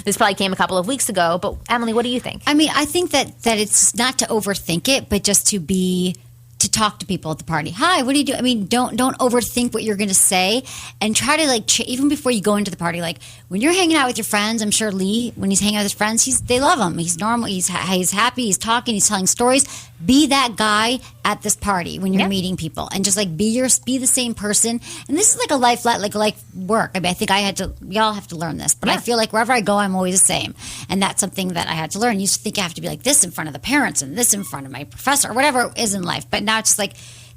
Speaker 6: this probably came a couple of weeks ago. But Emily, what do you think?
Speaker 8: I mean, I think that it's not to overthink it, but just to talk to people at the party. Hi, what do you do? I mean, don't overthink what you're going to say, and try to even before you go into the party. Like when you're hanging out with your friends, I'm sure Lee, when he's hanging out with his friends, they love him. He's normal. He's happy. He's talking. He's telling stories. Be that guy at this party when you're meeting people, and just like be the same person. And this is like a life work. I mean, I think we all have to learn this, but I feel like wherever I go, I'm always the same, and that's something that I had to learn. You used to think you have to be like this in front of the parents and this in front of my professor or whatever it is in life, but now it's just like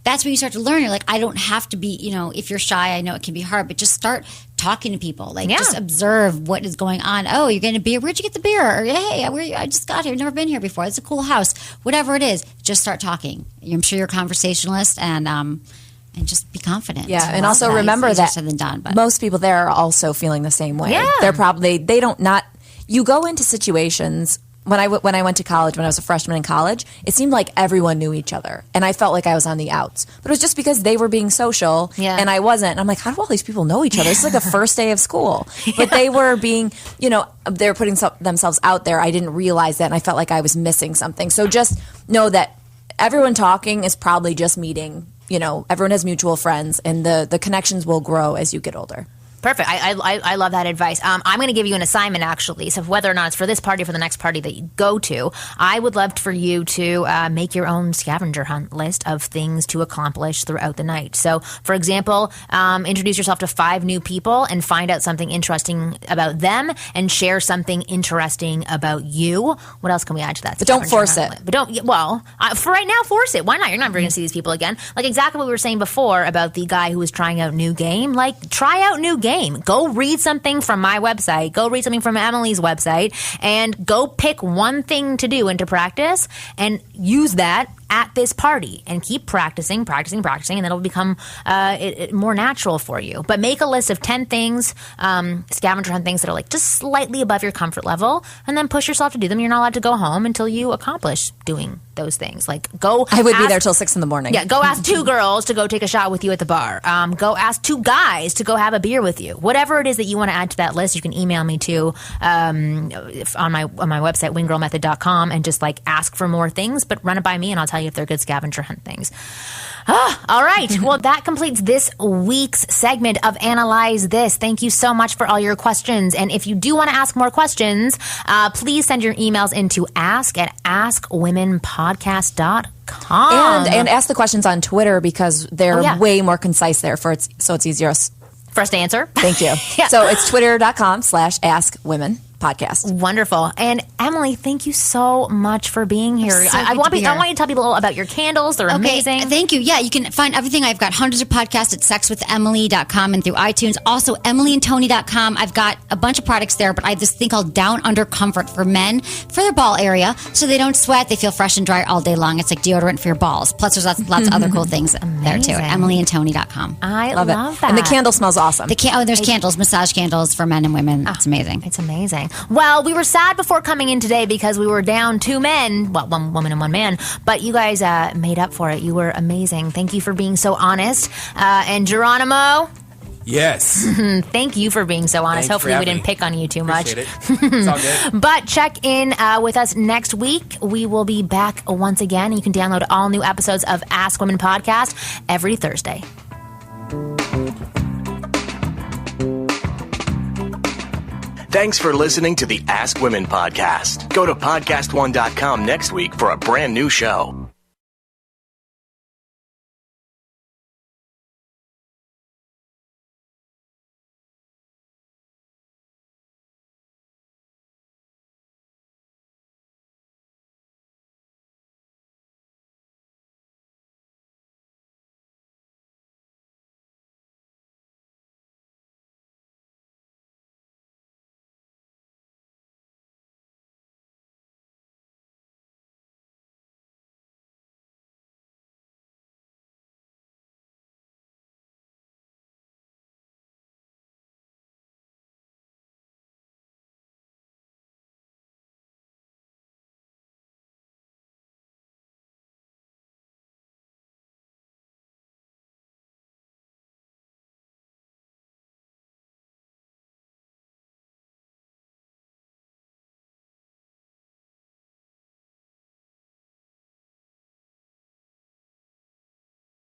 Speaker 8: that's when you start to learn. You're like, I don't have to be, if you're shy, I know it can be hard, but just start talking to people. Just observe what is going on. Oh, you're getting a beer? Where'd you get the beer? Or, hey, I just got here. I've never been here before. It's a cool house. Whatever it is, just start talking. I'm sure you're a conversationalist, and just be confident.
Speaker 5: Yeah, and also remember that
Speaker 8: said than done, but
Speaker 5: most people there are also feeling the same way.
Speaker 6: Yeah.
Speaker 5: They're you go into situations. When I went to college, when I was a freshman in college, it seemed like everyone knew each other. And I felt like I was on the outs. But it was just because they were being social and I wasn't. And I'm like, how do all these people know each other? It's like the first day of school. But they were being, they were putting themselves out there. I didn't realize that. And I felt like I was missing something. So just know that everyone talking is probably just meeting. Everyone has mutual friends. And the connections will grow as you get older.
Speaker 6: Perfect. I love that advice. I'm going to give you an assignment, actually. So whether or not it's for this party or for the next party that you go to, I would love for you to make your own scavenger hunt list of things to accomplish throughout the night. So, for example, introduce yourself to 5 new people and find out something interesting about them and share something interesting about you. What else can we add to that?
Speaker 5: But don't force it.
Speaker 6: But for right now, force it. Why not? You're never going to see these people again. Like exactly what we were saying before about the guy who was trying out new game. Like, try out new game. Go read something from my website. Go read something from Emily's website and go pick one thing to do and to practice and use that at this party and keep practicing, and it'll become more natural for you. But make a list of 10 things, scavenger hunt things that are like just slightly above your comfort level, and then push yourself to do them. You're not allowed to go home until you accomplish doing those things. Like
Speaker 5: I would be there till 6 a.m.
Speaker 6: Yeah, go ask 2 girls to go take a shot with you at the bar. Go ask 2 guys to go have a beer with you. Whatever it is that you want to add to that list, you can email me to on my website, winggirlmethod.com, and just like ask for more things, but run it by me and I'll tell you if they're good scavenger hunt things. All right. Well, that completes this week's segment of Analyze This. Thank you so much for all your questions. And if you do want to ask more questions, please send your emails into ask@askwomenpodcast.com.
Speaker 5: And ask the questions on Twitter because they're way more concise there so it's easier
Speaker 6: for us to answer.
Speaker 5: Thank you. So it's twitter.com/askwomenpodcast.
Speaker 6: Wonderful. And Emily, thank you so much for being here.
Speaker 8: So
Speaker 6: I want you to tell people about your candles. They're amazing.
Speaker 8: Thank you. Yeah, you can find everything. I've got hundreds of podcasts at sexwithemily.com and through iTunes. Also, emilyandtony.com. I've got a bunch of products there, but I have this thing called Down Under Comfort for men for their ball area so they don't sweat. They feel fresh and dry all day long. It's like deodorant for your balls. Plus, there's lots of other cool things there too at emilyandtony.com.
Speaker 6: I love that.
Speaker 5: And the candle smells awesome.
Speaker 8: There's candles, massage candles for men and women. It's amazing.
Speaker 6: It's amazing. Well, we were sad before coming in today because we were down 2 men, well, 1 woman and 1 man, but you guys made up for it. You were amazing. Thank you for being so honest. And Geronimo?
Speaker 9: Yes.
Speaker 6: Thank you for being so honest.
Speaker 9: Thanks
Speaker 6: Hopefully
Speaker 9: for
Speaker 6: we
Speaker 9: having
Speaker 6: didn't pick on you too much.
Speaker 9: Appreciate it. It's all good.
Speaker 6: But check in with us next week. We will be back once again. You can download all new episodes of Ask Women Podcast every Thursday.
Speaker 3: Thanks for listening to the Ask Women podcast. Go to podcastone.com next week for a brand new show.